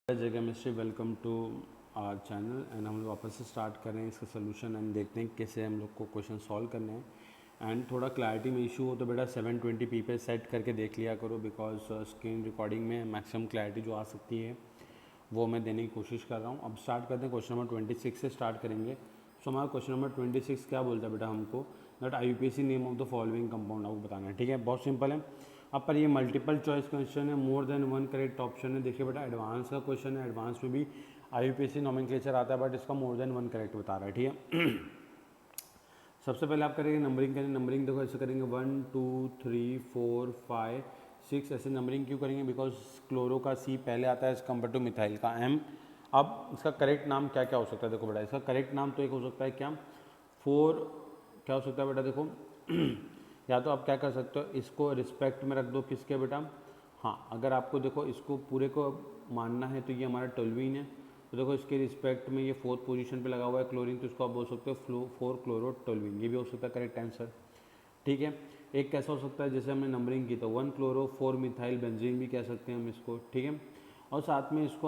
जय chemistry, welcome to our channel. And हम लोग वापस से स्टार्ट कर रहे हैं इसका सोल्यूशन एंड देखते हैं कैसे हम लोग को क्वेश्चन सॉल्व करने हैं। एंड थोड़ा क्लैरिटी में इशू हो तो बेटा 720p पे सेट करके देख लिया करो, बिकॉज स्क्रीन रिकॉर्डिंग में मैक्सिमम क्लैरिटी जो आ सकती है वो मैं देने की कोशिश कर रहा हूँ। अब स्टार्ट करते हैं, क्वेश्चन नंबर 26 से स्टार्ट करेंगे। सो हमारा क्वेश्चन नंबर 26 क्या बोलता है बेटा, हमको that IUPAC name of the following compound आपको बताना है। ठीक है, बहुत सिंपल है। अब पर ये मल्टीपल चॉइस क्वेश्चन है, more than one correct option है। देखिए बेटा, एडवांस का क्वेश्चन है, एडवांस में भी IUPAC नॉमेनक्लेचर आता है, बट इसका मोर देन वन करेक्ट बता रहा है। ठीक है, सबसे पहले आप करेंगे नंबरिंग करेंगे। नंबरिंग देखो ऐसे करेंगे 1 2 3 4 5 6 ऐसे नंबरिंग क्यों करेंगे, बिकॉज क्लोरो का C पहले आता है एज कम्पेयर टू मिथाइल का M। अब इसका करेक्ट नाम क्या क्या हो सकता है, देखो बेटा इसका करेक्ट नाम तो एक हो सकता है क्या, 4 क्या हो सकता है बेटा, देखो या तो आप क्या कर सकते हो, इसको रिस्पेक्ट में रख दो किसके बेटा, हाँ अगर आपको देखो इसको पूरे को मानना है तो ये हमारा टोल्यूइन है, तो देखो इसके रिस्पेक्ट में ये 4th पोजीशन पे लगा हुआ है क्लोरीन, तो इसको आप बोल सकते हो 4 क्लोरो टोल्यूइन, ये भी हो सकता है करेक्ट आंसर। ठीक है, एक कैसा हो सकता है, जैसे हमने नंबरिंग की तो 1 क्लोरो 4 मिथाइल बेंजीन भी कह सकते हैं हम इसको। ठीक है, और साथ में इसको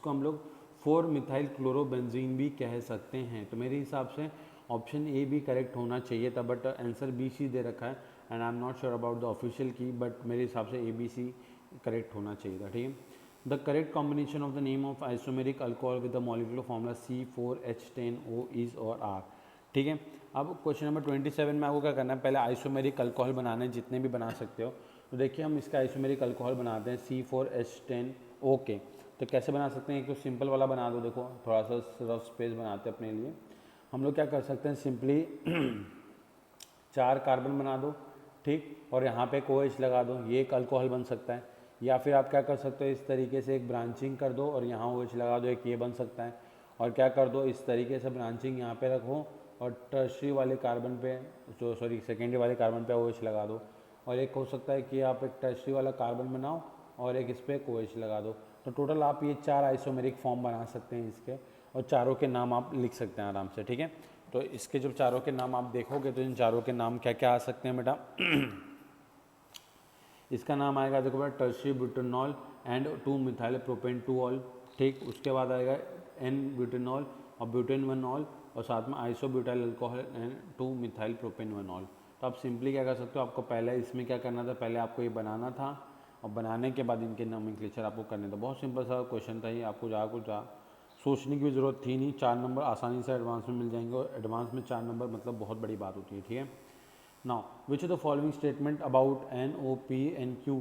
हम लोग 4 मिथाइल क्लोरोबेंजीन भी कह सकते हैं। तो मेरे हिसाब से ऑप्शन ए भी करेक्ट होना चाहिए था, बट आंसर बी सी दे रखा है and I am not sure about the official की, बट मेरे हिसाब से ए बी सी करेक्ट होना चाहिए था। ठीक है, the correct combination of the name of isomeric alcohol with the molecular formula C4H10O is और आर। ठीक है, अब क्वेश्चन नंबर 27 में आपको क्या करना है, पहले आइसोमेरिक अल्कोहल बनाने जितने भी बना सकते हो। तो देखिए हम इसका आइसोमेरिक अल्कोहल बनाते हैं C4H10O के। तो कैसे बना सकते हैं, एक तो सिंपल वाला बना दो, देखो थोड़ा सा रफ स्पेस बनाते हैं अपने लिए। हम लोग क्या कर सकते हैं, सिंपली 4 कार्बन बना दो, ठीक, और यहाँ पे एक OH लगा दो, ये एक अल्कोहल बन सकता है। या फिर आप क्या कर सकते हो, इस तरीके से एक ब्रांचिंग कर दो और यहाँ OH लगा दो, एक ये बन सकता है। और क्या कर दो, इस तरीके से ब्रांचिंग यहाँ पे रखो और टर्शरी वाले कार्बन पे, जो सॉरी सेकेंडरी वाले कार्बन पे OH लगा दो। और एक हो सकता है कि आप एक टर्शरी वाला कार्बन बनाओ और एक इस पर एक OH लगा दो। तो टोटल आप ये 4 आइसोमेरिक फॉर्म बना सकते हैं इसके, और चारों के नाम आप लिख सकते हैं आराम से। ठीक है, तो इसके जब चारों के नाम आप देखोगे तो इन चारों के नाम क्या क्या आ सकते हैं बेटा इसका नाम आएगा देखो बेटा tertiary butanol and 2 methyl propane 2 all. ठीक, उसके बाद आएगा N ब्यूटेनॉल और ब्यूटेन 1 ऑल, और साथ में isobutyl alcohol and 2 methyl propane 1 all. तो आप सिंपली क्या कर सकते हो, आपको पहले इसमें क्या करना था, पहले आपको ये बनाना था और बनाने के बाद इनके नोमेनक्लेचर आपको करने था। बहुत सिंपल सा क्वेश्चन था ये, आपको ज़्यादा सोचने की भी ज़रूरत थी नहीं। 4 नंबर आसानी से एडवांस में मिल जाएंगे, और एडवांस में 4 नंबर मतलब बहुत बड़ी बात होती है। ठीक है, now which of the following statement about NOPNQ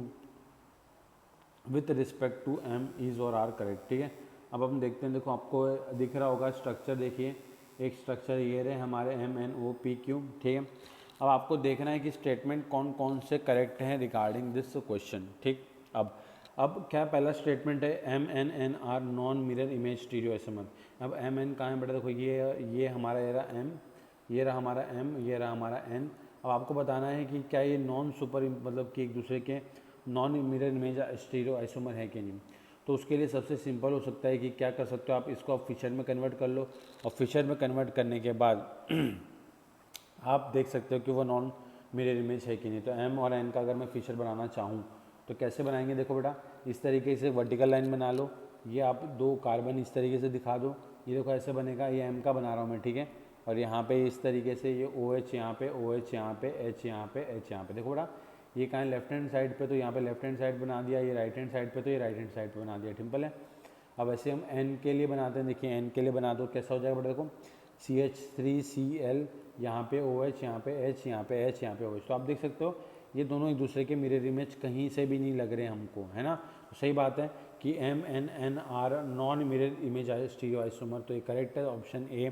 with respect to M is और आर करेक्ट। ठीक है, अब हम देखते हैं, देखो आपको दिख रहा होगा स्ट्रक्चर, देखिए एक स्ट्रक्चर ये रहे हमारे MNOPQ। ठीक है, अब आपको देखना है कि स्टेटमेंट कौन कौन से करेक्ट हैं रिगार्डिंग दिस क्वेश्चन। ठीक, अब क्या पहला स्टेटमेंट है MNNR नॉन मिरर इमेज स्टीरियोआइसोमर। अब MN कहाँ है बेटा, देखो ये हमारा ये रहा M, ये रहा हमारा M, ये रहा हमारा N। अब आपको बताना है कि क्या ये नॉन सुपर मतलब कि एक दूसरे के non mirror image stereo isomer है कि नहीं। तो उसके लिए सबसे सिंपल हो सकता है कि क्या कर सकते हो, आप इसको आप फिशर में कन्वर्ट कर लो, और फिशर में कन्वर्ट करने के बाद आप देख सकते हो कि वो नॉन मिरर इमेज है कि नहीं। तो M और N का अगर मैं फिशर बनाना चाहूँ तो कैसे बनाएंगे, देखो बेटा इस तरीके से वर्टिकल लाइन बना लो, ये आप 2 कार्बन इस तरीके से दिखा दो, ये देखो ऐसे बनेगा, ये M का बना रहा हूँ मैं। ठीक है, और यहाँ पे इस तरीके से ये OH यहाँ पे, OH यहाँ पे, H यहाँ पे, H यहाँ पे। देखो बेटा ये कहाँ है, लेफ्ट हैंड साइड पे, तो यहाँ पे लेफ्ट हैंड साइड बना दिया, ये राइट हैंड साइड पे, तो ये राइट हैंड साइड पे बना दिया। सिंपल है। अब ऐसे हम N के लिए बनाते हैं, देखिए N के लिए बना दो, कैसा हो जाएगा बेटा, देखो CH3Cl यहाँ पे OH यहाँ पे H यहाँ पे H यहाँ पे OH। तो आप देख सकते हो ये दोनों एक दूसरे के मिरर इमेज कहीं से भी नहीं लग रहे हमको, है ना। तो सही बात है कि MNNR non mirror image stereo isomer, तो ये करेक्ट है option A.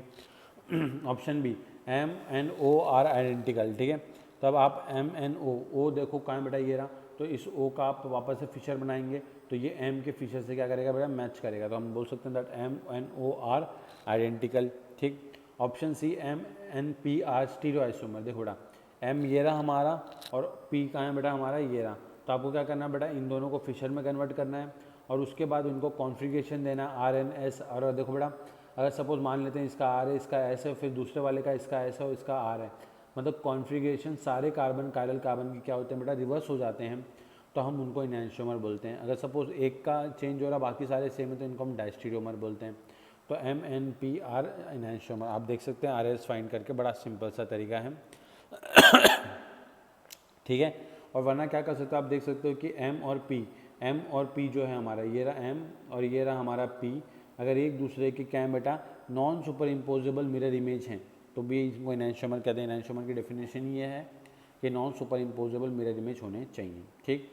Option B MNOR identical. ठीक है, तब आप MNO देखो कहाँ बेटा, ये रहा, तो इस O का आप वापस से फिशर बनाएंगे तो ये M के फिशर से क्या करेगा बेटा, मैच करेगा। तो हम बोल सकते हैं दैट MNOR आइडेंटिकल। ठीक, option C MNPR stereo isomer. देखो बेटा M ये रहा हमारा और P कहाँ है बेटा, हमारा ये रहा। तो आपको क्या करना है बेटा, इन दोनों को फिशर में कन्वर्ट करना है और उसके बाद उनको कॉन्फ़िगरेशन देना है RNS। और देखो बेटा अगर सपोज मान लेते हैं इसका R है, इसका S है, फिर दूसरे वाले का इसका S है और इसका R है, मतलब कॉन्फ़िगरेशन सारे कार्बन कायरल कार्बन की क्या होते हैं बेटा, रिवर्स हो जाते हैं। तो हम उनको इनैंशियोमर बोलते हैं। अगर सपोज एक का चेंज हो रहा बाकी सारे सेम है तो इनको हम डायस्टीरियोमर बोलते हैं। तो MNPR इनैंशियोमर आप देख सकते हैं RS फाइंड करके, बड़ा सिंपल सा तरीका है, ठीक है। और वरना क्या कर सकते हो, आप देख सकते हो कि M और P जो है हमारा, ये रहा M और ये रहा हमारा P, अगर एक दूसरे के क्या है बेटा, non superimposable mirror image हैं तो भी इसको इनैंशियोमर कहते हैं। इनैंशियोमर की डेफिनेशन ये है कि non superimposable mirror image होने चाहिए, ठीक।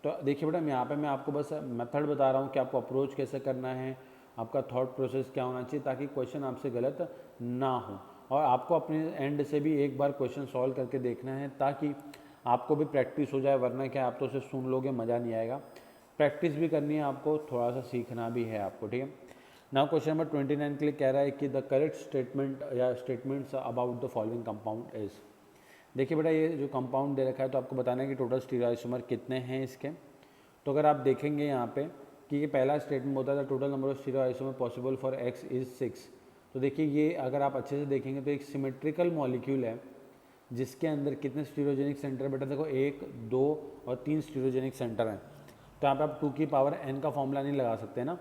तो देखिए बेटा यहाँ पे मैं आपको बस मेथड बता रहा हूँ कि आपको अप्रोच कैसे करना है, आपका थॉट प्रोसेस क्या होना चाहिए, ताकि क्वेश्चन आपसे गलत ना हो। और आपको अपने एंड से भी एक बार क्वेश्चन सॉल्व करके देखना है ताकि आपको भी प्रैक्टिस हो जाए, वरना क्या आप तो उसे सुन लोगे मज़ा नहीं आएगा। प्रैक्टिस भी करनी है आपको, थोड़ा सा सीखना भी है आपको, ठीक है। नाउ क्वेश्चन नंबर 29 के लिए कह रहा है कि द करेक्ट स्टेटमेंट या statements about the following compound is. देखिए बेटा ये जो कंपाउंड दे रखा है तो आपको बताना है कि टोटल स्टीरियोआइसोमर कितने हैं इसके। तो अगर आप देखेंगे यहाँ पे कि ये पहला स्टेटमेंट होता है total number of stereoisomer possible for X is 6। तो देखिए ये अगर आप अच्छे से देखेंगे तो एक सिमेट्रिकल मॉलिक्यूल है जिसके अंदर कितने स्टीरियोजेनिक सेंटर बेटा, देखो 1, 2 और 3 स्टीरियोजेनिक सेंटर हैं। तो यहाँ पे आप 2 की पावर n का फॉर्मूला नहीं लगा सकते ना,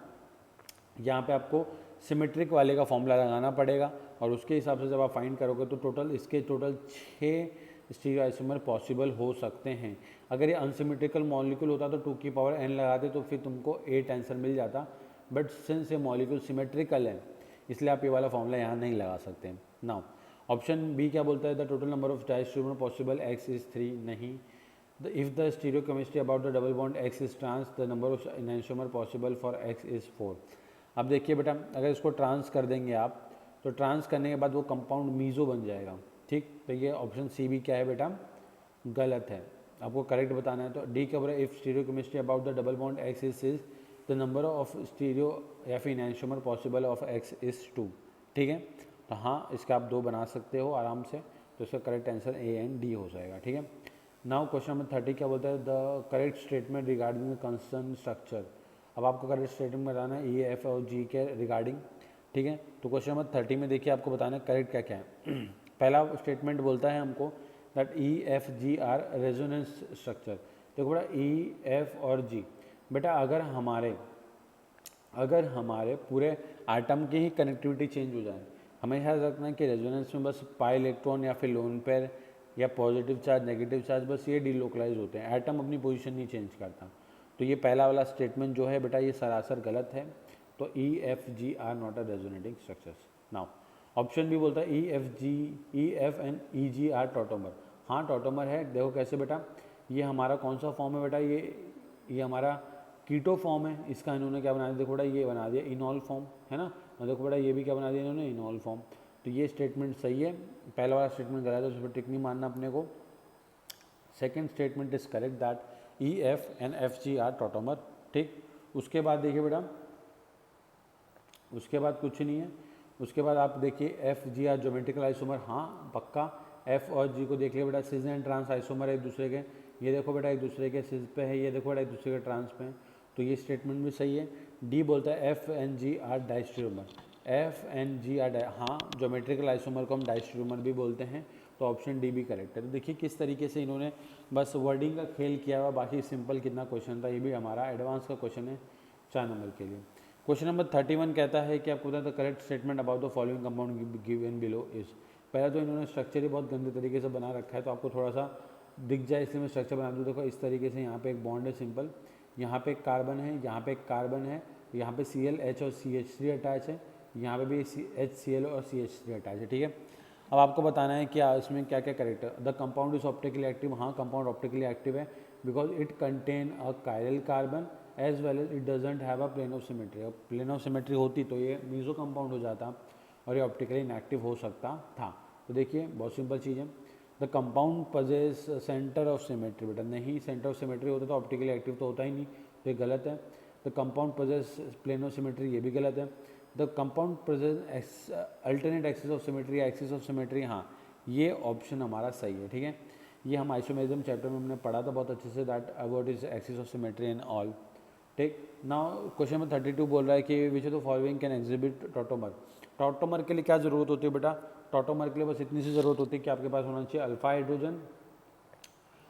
यहाँ पे आपको सिमेट्रिक वाले का फॉर्मूला लगाना पड़ेगा और उसके हिसाब से जब आप फाइंड करोगे तो टोटल 6 स्टीरियोआइसोमर पॉसिबल हो सकते हैं। अगर ये अनसिमेट्रिकल मॉलिक्यूल होता तो 2 की पावर n लगाते तो फिर तुमको 8 आंसर मिल जाता, बट सिंस ये मॉलिक्यूल सिमेट्रिकल है इसलिए आप ये वाला फॉर्मूला यहाँ नहीं लगा सकते। नाउ ऑप्शन बी क्या बोलता है, the total number of diastereomer possible X is 3, नहीं। If the stereochemistry about the double bond X is trans, the number of enantiomer possible for X is 4। अब देखिए बेटा अगर इसको ट्रांस कर देंगे आप तो ट्रांस करने के बाद वो कंपाउंड मीज़ो बन जाएगा, ठीक। तो ये ऑप्शन सी भी क्या है बेटा, गलत है। आपको करेक्ट बताना है। तो डी क्या बोल रहा है, if stereochemistry about the double bond X is the number of stereo या फिर इनैंशियोमर पॉसिबल ऑफ X इज 2, ठीक है। तो हाँ इसका आप 2 बना सकते हो आराम से, तो इसका correct answer A and D हो जाएगा, ठीक है। नाउ क्वेश्चन नंबर 30 क्या बोलता है, the correct statement regarding the concern structure. अब आपको करेक्ट स्टेटमेंट बताना है E, F और G के रिगार्डिंग, ठीक है। तो क्वेश्चन नंबर 30 में देखिए आपको बताना है करेक्ट क्या क्या है। पहला स्टेटमेंट बोलता है हमको that E, F, G R resonance structure. देखो बेटा E, F और G बेटा अगर हमारे पूरे आइटम की ही कनेक्टिविटी चेंज हो जाए, हमें ख्याल रखना है कि रेजोनेंस में बस पाई इलेक्ट्रॉन या फिर लोन पेयर या पॉजिटिव चार्ज नेगेटिव चार्ज बस ये डिलोकलाइज होते हैं, एटम अपनी पोजीशन नहीं चेंज करता। तो ये पहला वाला स्टेटमेंट जो है बेटा ये सरासर गलत है। तो E, F, G are not a resonating structures. Now option भी बोलता है E, F and E, G are tautomer. हाँ टॉटोमर है। देखो कैसे बेटा, ये हमारा कौन सा फॉर्म है बेटा, ये हमारा कीटो फॉर्म है। इसका इन्होंने क्या बना दिया, देखो बेटा ये बना दिया इनॉल फॉर्म, है ना। और देखो बेटा ये भी क्या बना दिया इन्होंने, इनॉल फॉर्म। तो ये स्टेटमेंट सही है, पहला वाला स्टेटमेंट गलत है, उस पर टिक नहीं मानना अपने को। Second statement is correct that E, F and F, G are tautomer, ठीक। उसके बाद देखिए बेटा, उसके बाद कुछ नहीं है। उसके बाद आप देखिए F, G are geometrical isomer, हाँ पक्का। F और G को देख लिया बेटा, सिस एंड ट्रांस आइसोमर एक दूसरे के, ये देखो बेटा एक दूसरे के सिस पे है, ये देखो बेटा एक दूसरे के ट्रांस पे है, तो ये स्टेटमेंट भी सही है। डी बोलता है F and G are diastereomer, F and G are हाँ ज्योमेट्रिकल आइसोमर को हम डायस्टेरियोमर भी बोलते हैं, तो ऑप्शन डी भी करेक्ट है। तो देखिए किस तरीके से इन्होंने बस वर्डिंग का खेल किया हुआ, बाकी सिंपल कितना क्वेश्चन था, ये भी हमारा एडवांस का क्वेश्चन है 4 नंबर के लिए। क्वेश्चन नंबर 31 कहता है कि आपको बता the correct statement about the following compound given below is. पहला तो इन्होंने स्ट्रक्चर ही बहुत गंदे तरीके से बना रखा है, तो आपको थोड़ा सा दिख जाए इसलिए मैं स्ट्रक्चर बना दूँ। देखो इस तरीके से यहाँ पे एक बॉन्ड है सिंपल, यहाँ पे एक कार्बन है, यहाँ पे एक कार्बन है, यहाँ पे Cl, H और CH3 अटैच है, यहाँ पे भी HCl और CH3 अटैच है, ठीक है। अब आपको बताना है कि इसमें क्या क्या करेक्ट है। The compound is optically active, हाँ कंपाउंड ऑप्टिकली एक्टिव है because it contain a chiral carbon as well as it doesn't have a plane of symmetry. अब प्लेन ऑफ सिमेट्री होती तो ये मीजो कंपाउंड हो जाता और ये ऑप्टिकली इनएक्टिव हो सकता था। तो देखिए बहुत सिंपल चीज़ है। The compound possess centre of symmetry, बेटा नहीं, सेंटर ऑफ सिमेट्री होता तो ऑप्टिकली एक्टिव तो होता ही नहीं, तो ये गलत है। The compound possesses plane of symmetry, ये भी गलत है। The compound possesses alternate axis of symmetry या एक्सिस ऑफ सिमेट्री, हाँ ये ऑप्शन हमारा सही है, ठीक है। ये हम आइसोमेरिज्म चैप्टर में हमने पढ़ा था बहुत अच्छे से, that what is axis of symmetry and all, ठीक। नाउ क्वेश्चन नंबर 32 बोल रहा है कि विच of the following can exhibit tautomer. Tautomer के लिए क्या ज़रूरत होती है बेटा, टॉटोमर के लिए बस इतनी सी ज़रूरत होती है कि आपके पास होना चाहिए अल्फा हाइड्रोजन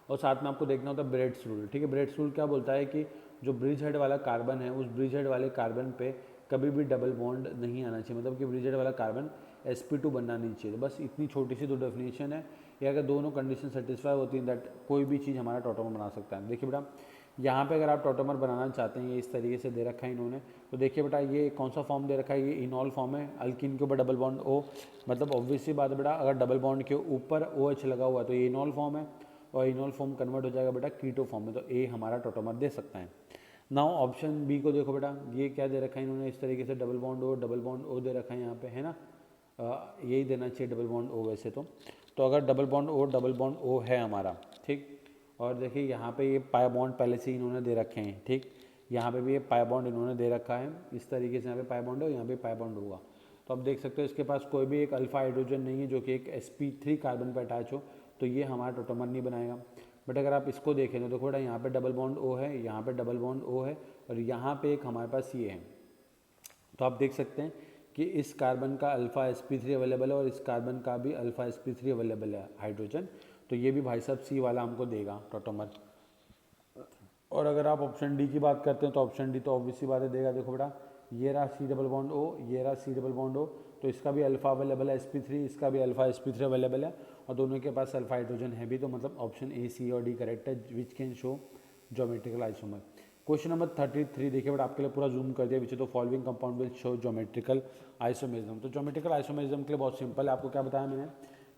और साथ में आपको देखना होता है ब्रेड्स रूल, ठीक है। ब्रेड्स रूल क्या बोलता है कि जो ब्रिज हेड वाला कार्बन है उस ब्रिज हेड वाले कार्बन पे कभी भी डबल बॉन्ड नहीं आना चाहिए, मतलब कि ब्रिज हेड वाला कार्बन sp2 बनना नहीं चाहिए। तो बस इतनी छोटी सी दो डेफिनेशन है, या अगर दोनों कंडीशन सेटिस्फाई होती हैं दैट कोई भी चीज़ हमारा टॉटोमर बना सकता है। देखिए बेटा यहाँ पे अगर आप टॉटोमर बनाना चाहते हैं, ये इस तरीके से दे रखा है इन्होंने, तो देखिए बेटा ये कौन सा फॉर्म दे रखा है, ये इनॉल फॉर्म है, अल्किन के ऊपर डबल बॉन्ड ओ, मतलब ऑब्वियस सी बात है बेटा अगर डबल बॉन्ड के ऊपर OH लगा हुआ है तो ये इनॉल फॉर्म है, और इनॉल फॉर्म कन्वर्ट हो जाएगा बेटा कीटो फॉर्म में, तो ए हमारा टॉटोमर दे सकता है। नाउ ऑप्शन बी को देखो बेटा, ये क्या दे रखा है इन्होंने, इस तरीके से डबल बॉन्ड ओ दे रखा है यहाँ पे, है ना। यही देना चाहिए डबल बॉन्ड ओ वैसे तो अगर डबल बॉन्ड ओ है हमारा, ठीक। और देखिए यहाँ पे ये पाई बॉन्ड पहले से ही इन्होंने दे रखे हैं, ठीक। यहाँ पे भी ये पाई बॉन्ड इन्होंने दे रखा है, इस तरीके से यहाँ पे पाई बॉन्ड हो, यहाँ पे पाई बॉन्ड होगा। तो अब देख सकते हो इसके पास कोई भी एक अल्फा हाइड्रोजन नहीं है जो कि एक sp3 कार्बन पर अटैच हो, तो ये हमारा टोटोमर नहीं बनाएगा। बट अगर आप इसको देखें तो देखो बेटा यहाँ पे डबल बॉन्ड ओ है, यहाँ पे डबल बॉन्ड ओ है, और यहाँ पे एक हमारे पास ये है। तो आप देख सकते हैं कि इस कार्बन का अल्फा sp3 अवेलेबल है और इस कार्बन का भी अल्फा sp3 अवेलेबल है हाइड्रोजन, तो ये भी भाई साहब सी वाला हमको देगा टोटोमर। और अगर आप ऑप्शन डी की बात करते हैं तो ऑप्शन डी तो ऑब्वियसली बात है देगा। देखो बेटा ये रहा सी डबल बॉन्ड ओ, ये रहा सी डबल बॉन्ड ओ, तो इसका भी अल्फा अवेलेबल है sp3, इसका भी अल्फा sp3 अवेलेबल है, और दोनों के पास अल्फा हाइड्रोजन है भी, तो मतलब ऑप्शन ए सी और डी करेक्ट है, which can show geometrical isomer. Question number 33 देखिए बट आपके लिए पूरा जूम कर दिया, which the following compound will show geometrical isomerism. तो ज्योमेट्रिकल आइसोमेरिज्म के लिए बहुत सिंपल है, आपको क्या बताया मैंने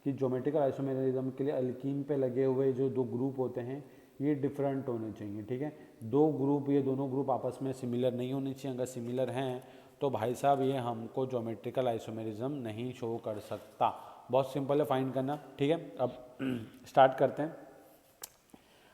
कि ज्योमेट्रिकल आइसोमेरिज्म के लिए अल्कीन पे लगे हुए जो दो ग्रुप होते हैं ये डिफरेंट होने चाहिए, ठीक है। दो ग्रुप, ये दोनों ग्रुप आपस में सिमिलर नहीं होने चाहिए, अगर सिमिलर हैं तो भाई साहब ये हमको ज्योमेट्रिकल आइसोमेरिज्म नहीं शो कर सकता। बहुत सिंपल है फाइंड करना, ठीक है। अब स्टार्ट करते हैं।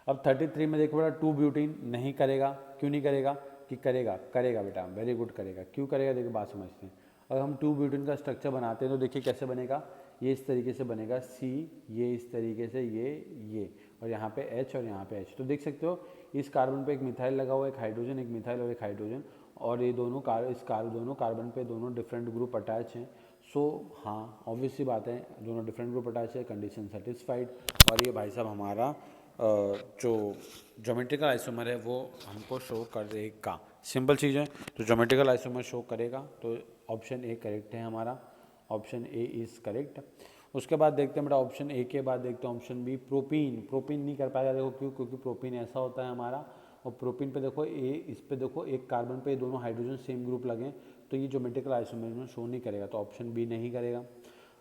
अब 33 में देखो बेटा 2 ब्यूटीन नहीं करेगा, क्यों नहीं करेगा कि करेगा बेटा, वेरी गुड करेगा। क्यों करेगा देखिए बात समझते हैं। अगर हम 2 ब्यूटीन का स्ट्रक्चर बनाते हैं तो देखिए कैसे बनेगा, ये इस तरीके से बनेगा C, ये इस तरीके से ये और यहाँ पे H और यहाँ पे H। तो देख सकते हो इस कार्बन पे एक मिथाइल लगा हुआ है, एक हाइड्रोजन, एक मिथाइल और एक हाइड्रोजन, और ये दोनों दोनों कार्बन पे दोनों डिफरेंट ग्रुप अटैच हैं। सो हाँ ऑब्वियसली बात है दोनों डिफरेंट ग्रुप अटैच है, कंडीशन सेटिस्फाइड, और ये भाई साहब हमारा जो ज्योमेट्रिकल आइसोमर है वो हमको शो करेगा। सिंपल चीज़ है, तो ज्योमेट्रिकल आइसोमर शो करेगा, तो ऑप्शन ए करेक्ट है हमारा, ऑप्शन ए इज़ करेक्ट। उसके बाद देखते हैं बेटा ऑप्शन ए के बाद देखते हैं ऑप्शन बी, प्रोपीन नहीं कर पाएगा। देखो क्यों, क्योंकि प्रोपीन ऐसा होता है हमारा, और प्रोपीन पे देखो इस पे देखो एक कार्बन पे दोनों हाइड्रोजन सेम ग्रुप लगे, तो ये ज्योमेट्रिकल आइसोमर शो नहीं करेगा, तो ऑप्शन बी नहीं करेगा।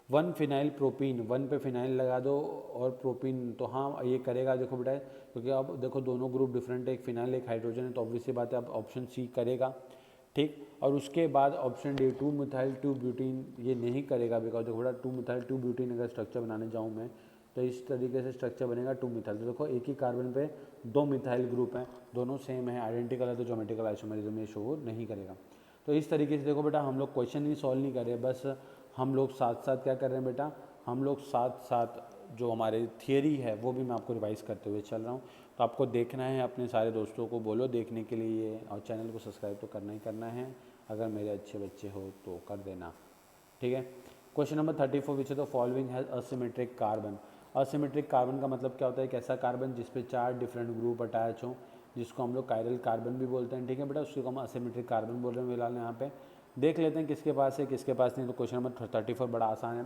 1 फिनाइल प्रोपीन, 1 पे फिनाइल लगा दो और प्रोपीन, तो हाँ ये करेगा देखो बेटा, क्योंकि अब देखो दोनों ग्रुप डिफरेंट है, एक फिनाइल एक हाइड्रोजन है, तो ऑब्वियसली बात है अब ऑप्शन सी करेगा, ठीक। और उसके बाद ऑप्शन डी 2 मिथाइल 2 ब्यूटीन, ये नहीं करेगा, बिकॉज देखो बेटा 2 मिथाइल 2 ब्यूटीन अगर स्ट्रक्चर बनाने जाऊँ मैं तो इस तरीके से स्ट्रक्चर बनेगा 2 मिथाइल। तो देखो एक ही कार्बन पे 2 मिथाइल ग्रुप हैं, दोनों सेम है, आइडेंटिकल है, तो ज्योमेट्रिकल आइसोमेरिज्म ये शो नहीं करेगा। तो इस तरीके से देखो बेटा हम लोग क्वेश्चन ही सॉल्व नहीं कर रहे, बस हम लोग साथ साथ क्या कर रहे हैं बेटा, हम लोग साथ साथ जो हमारे थियरी है वो भी मैं आपको रिवाइज़ करते हुए चल रहा हूँ। तो आपको देखना है, अपने सारे दोस्तों को बोलो देखने के लिए, और चैनल को सब्सक्राइब तो करना ही करना है, अगर मेरे अच्छे बच्चे हो तो कर देना, ठीक है। Question number 34 which the following has asymmetric carbon. Asymmetric carbon का मतलब क्या होता है, एक ऐसा कार्बन जिसपे 4 डिफरेंट ग्रुप अटैच हों, जिसको हम लोग कायरल कार्बन भी बोलते हैं, ठीक है बेटा, उसको हम असिमेट्रिक कार्बन बोल रहे हैं फिलहाल यहाँ पे। देख लेते हैं किसके पास है किसके पास नहीं। तो क्वेश्चन नंबर 34 बड़ा आसान है।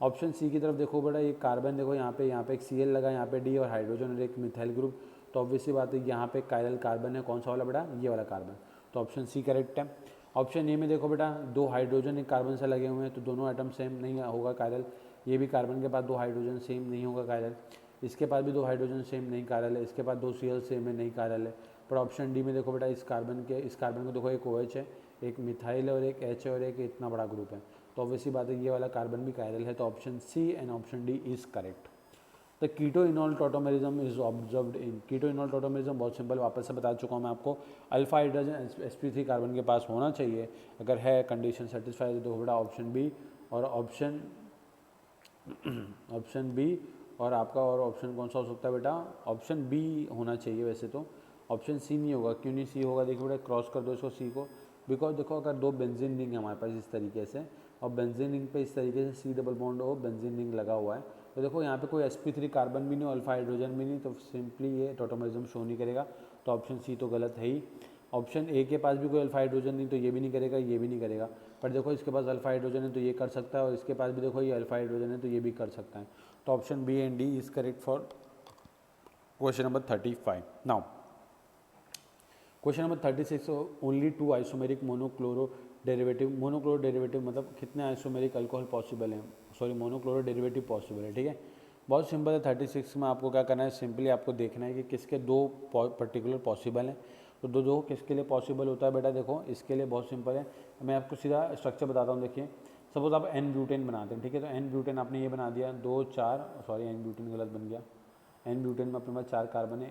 ऑप्शन सी की तरफ देखो बेटा, ये कार्बन देखो यहाँ पे एक Cl लगा, यहाँ पे डी और हाइड्रोजन और एक मिथाइल ग्रुप, तो ऑब्वियसली बात है यहाँ पे कायरल कार्बन है, कौन सा वाला बेटा, ये वाला कार्बन, तो ऑप्शन सी करेक्ट है। ऑप्शन ए में देखो बेटा 2 हाइड्रोजन एक कार्बन से लगे हुए हैं, तो दोनों एटम सेम नहीं होगा कायरल, ये भी कार्बन के पास 2 हाइड्रोजन सेम नहीं होगा कायरल, इसके पास भी 2 हाइड्रोजन सेम नहीं कायरल है, इसके पास 2 Cl सेम है नहीं कायरल है। पर ऑप्शन डी में देखो बेटा इस कार्बन को देखो एक OH है, एक मिथाइल है और एक H है और एक इतना बड़ा ग्रुप है, तो ऑब्वियसली बात है ये वाला कार्बन भी कायरल है, तो option C and option D is correct. The keto enol tautomerism is observed in, keto enol tautomerism बहुत सिंपल, वापस से बता चुका हूँ मैं आपको, अल्फा हाइड्रोजन sp3 कार्बन के पास होना चाहिए, अगर है कंडीशन सेटिस्फाइड तो बेटा ऑप्शन बी, और ऑप्शन बी, और आपका और ऑप्शन कौन सा हो सकता है बेटा, ऑप्शन बी होना चाहिए वैसे तो, ऑप्शन सी नहीं होगा। क्यों नहीं सी होगा, देखिए बेटा क्रॉस कर दो इसको सी को, बिकॉज देखो अगर 2 बेंजीन रिंग है हमारे पास इस तरीके से, और बेंजीन रिंग पे इस तरीके से C double bond O benzene ring लगा हुआ है, तो देखो यहाँ पे कोई sp3 कार्बन भी नहीं, अल्फा हाइड्रोजन भी नहीं, तो सिंपली ये टॉटोमरिज्म शो नहीं करेगा, तो ऑप्शन सी तो गलत है ही। ऑप्शन ए के पास भी कोई अल्फा हाइड्रोजन नहीं, तो ये भी नहीं करेगा, ये भी नहीं करेगा। पर देखो इसके पास अल्फा हाइड्रोजन है तो ये कर सकता है, और इसके पास भी देखो ये अल्फा हाइड्रोजन है तो ये भी कर सकता है। तो option B and D is correct for question number 35। Now question number 36, only 2 isomeric monochloro derivative मतलब कितने आइसोमेरिक अल्कोहल पॉसिबल हैं, सॉरी मोनोक्लोरो डेरिवेटिव पॉसिबल है, ठीक है। बहुत सिंपल है। 36 में आपको क्या करना है, सिंपली आपको देखना है कि किसके 2 पर्टिकुलर पॉसिबल हैं। तो दो किसके लिए पॉसिबल होता है बेटा, देखो इसके लिए बहुत सिंपल है, मैं आपको सीधा स्ट्रक्चर बताता हूँ। देखिए सपोज आप एन ब्यूटेन बनाते हैं, ठीक है, तो एन ब्यूटेन आपने ये बना दिया 2 4, सॉरी एन ब्यूटेन गलत बन गया, एन ब्यूटेन में अपने पास 4 कार्बन है,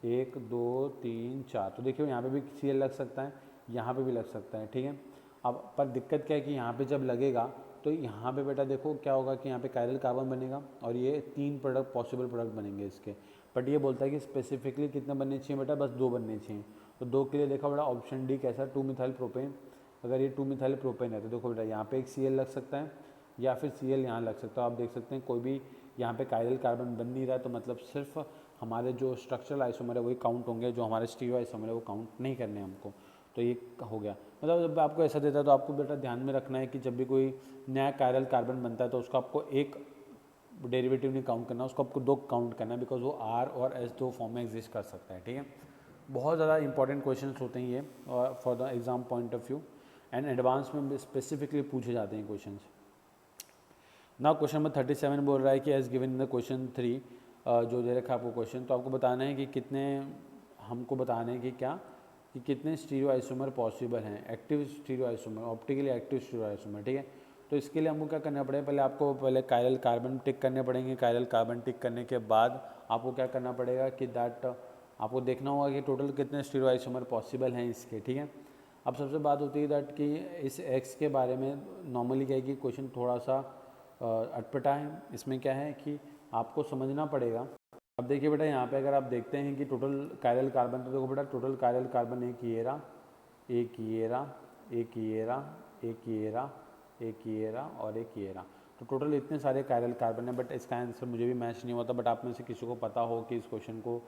1 2 3 4। तो देखिए यहाँ पे भी Cl लग सकता है, यहाँ पे भी लग सकता है, ठीक है। अब पर दिक्कत क्या है कि यहाँ पे जब लगेगा तो यहाँ पे बेटा देखो क्या होगा कि यहाँ पे कायरल कार्बन बनेगा और ये 3 प्रोडक्ट पॉसिबल प्रोडक्ट बनेंगे इसके। बट ये बोलता है कि स्पेसिफिकली कितने बनने चाहिए बेटा, बस 2 बनने चाहिए। तो 2 के लिए देखा बेटा ऑप्शन डी कैसा, 2 मिथाइल प्रोपेन। अगर ये 2 मिथाइल प्रोपेन है तो देखो बेटा यहाँ पे एक Cl लग सकता है या फिर Cl यहाँ लग सकता है। आप देख सकते हैं कोई भी यहाँ पे कायरल कार्बन बन नहीं रहा, तो मतलब सिर्फ हमारे जो स्ट्रक्चरल आइसोमर है वही काउंट होंगे, जो हमारे स्टीरियो आइसोमर है वो काउंट नहीं करने हमको। तो ये हो गया। मतलब जब आपको ऐसा देता है तो आपको बेटा ध्यान में रखना है कि जब भी कोई नया कायरल कार्बन बनता है तो उसको आपको एक डेरिवेटिव नहीं काउंट करना, उसको आपको 2 काउंट करना है, बिकॉज वो R और S 2 फॉर्म में एग्जिस्ट कर सकता है, ठीक है। बहुत ज़्यादा इंपॉर्टेंट क्वेश्चन होते हैं ये for the exam point of view, and advance में स्पेसिफिकली पूछे जाते हैं क्वेश्चन। नाउ क्वेश्चन नंबर 37 बोल रहा है कि as given in the question 3, जो दे रखा है आपको क्वेश्चन, तो आपको बताना है कि कितने, हमको बताना है कि क्या, कि कितने स्टीरियो आइसोमर पॉसिबल हैं, active stereo isomer, optically active stereo isomer, ठीक है। तो इसके लिए हमको क्या करना पड़ेगा, पहले आपको कायरल कार्बन टिक करने पड़ेंगे। कायरल कार्बन टिक करने के बाद आपको क्या करना पड़ेगा कि दैट आपको देखना होगा कि टोटल कितने स्टीरियो आइसोमर पॉसिबल हैं इसके, ठीक है। अब सबसे बात होती है दैट कि इस एक्स के बारे में नॉर्मली क्या है कि क्वेश्चन थोड़ा सा अटपटा है। इसमें क्या है कि आपको समझना पड़ेगा। अब देखिए बेटा यहाँ पे अगर आप देखते हैं कि टोटल कायरल कार्बन, तो देखो बेटा टोटल कायरल कार्बन एक ये रहा, एक ये रहा, एक ये रहा, एक ये रहा, एक ये रहा और एक ये रहा। तो टोटल इतने सारे कायरल कार्बन है। बट इसका आंसर मुझे भी मैच नहीं होता। बट आप में से किसी को पता हो कि इस क्वेश्चन को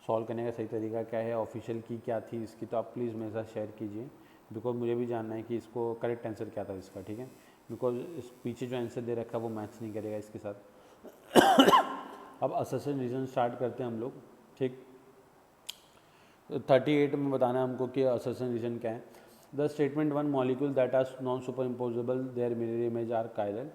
सॉल्व करने का सही तरीका क्या है, ऑफिशियल की क्या थी इसकी, तो आप प्लीज़ मेरे साथ शेयर कीजिए, बिकॉज मुझे भी जानना है कि इसको करेक्ट आंसर क्या था इसका, ठीक है। बिकॉज इस पीछे जो आंसर दे रखा है वो मैच नहीं करेगा इसके साथ। अब असर्शन रीजन स्टार्ट करते हैं हम लोग, ठीक। 38 में बताना है हमको कि असर्शन रीजन क्या है। The statement 1 molecule that are non superimposable their mirror image are chiral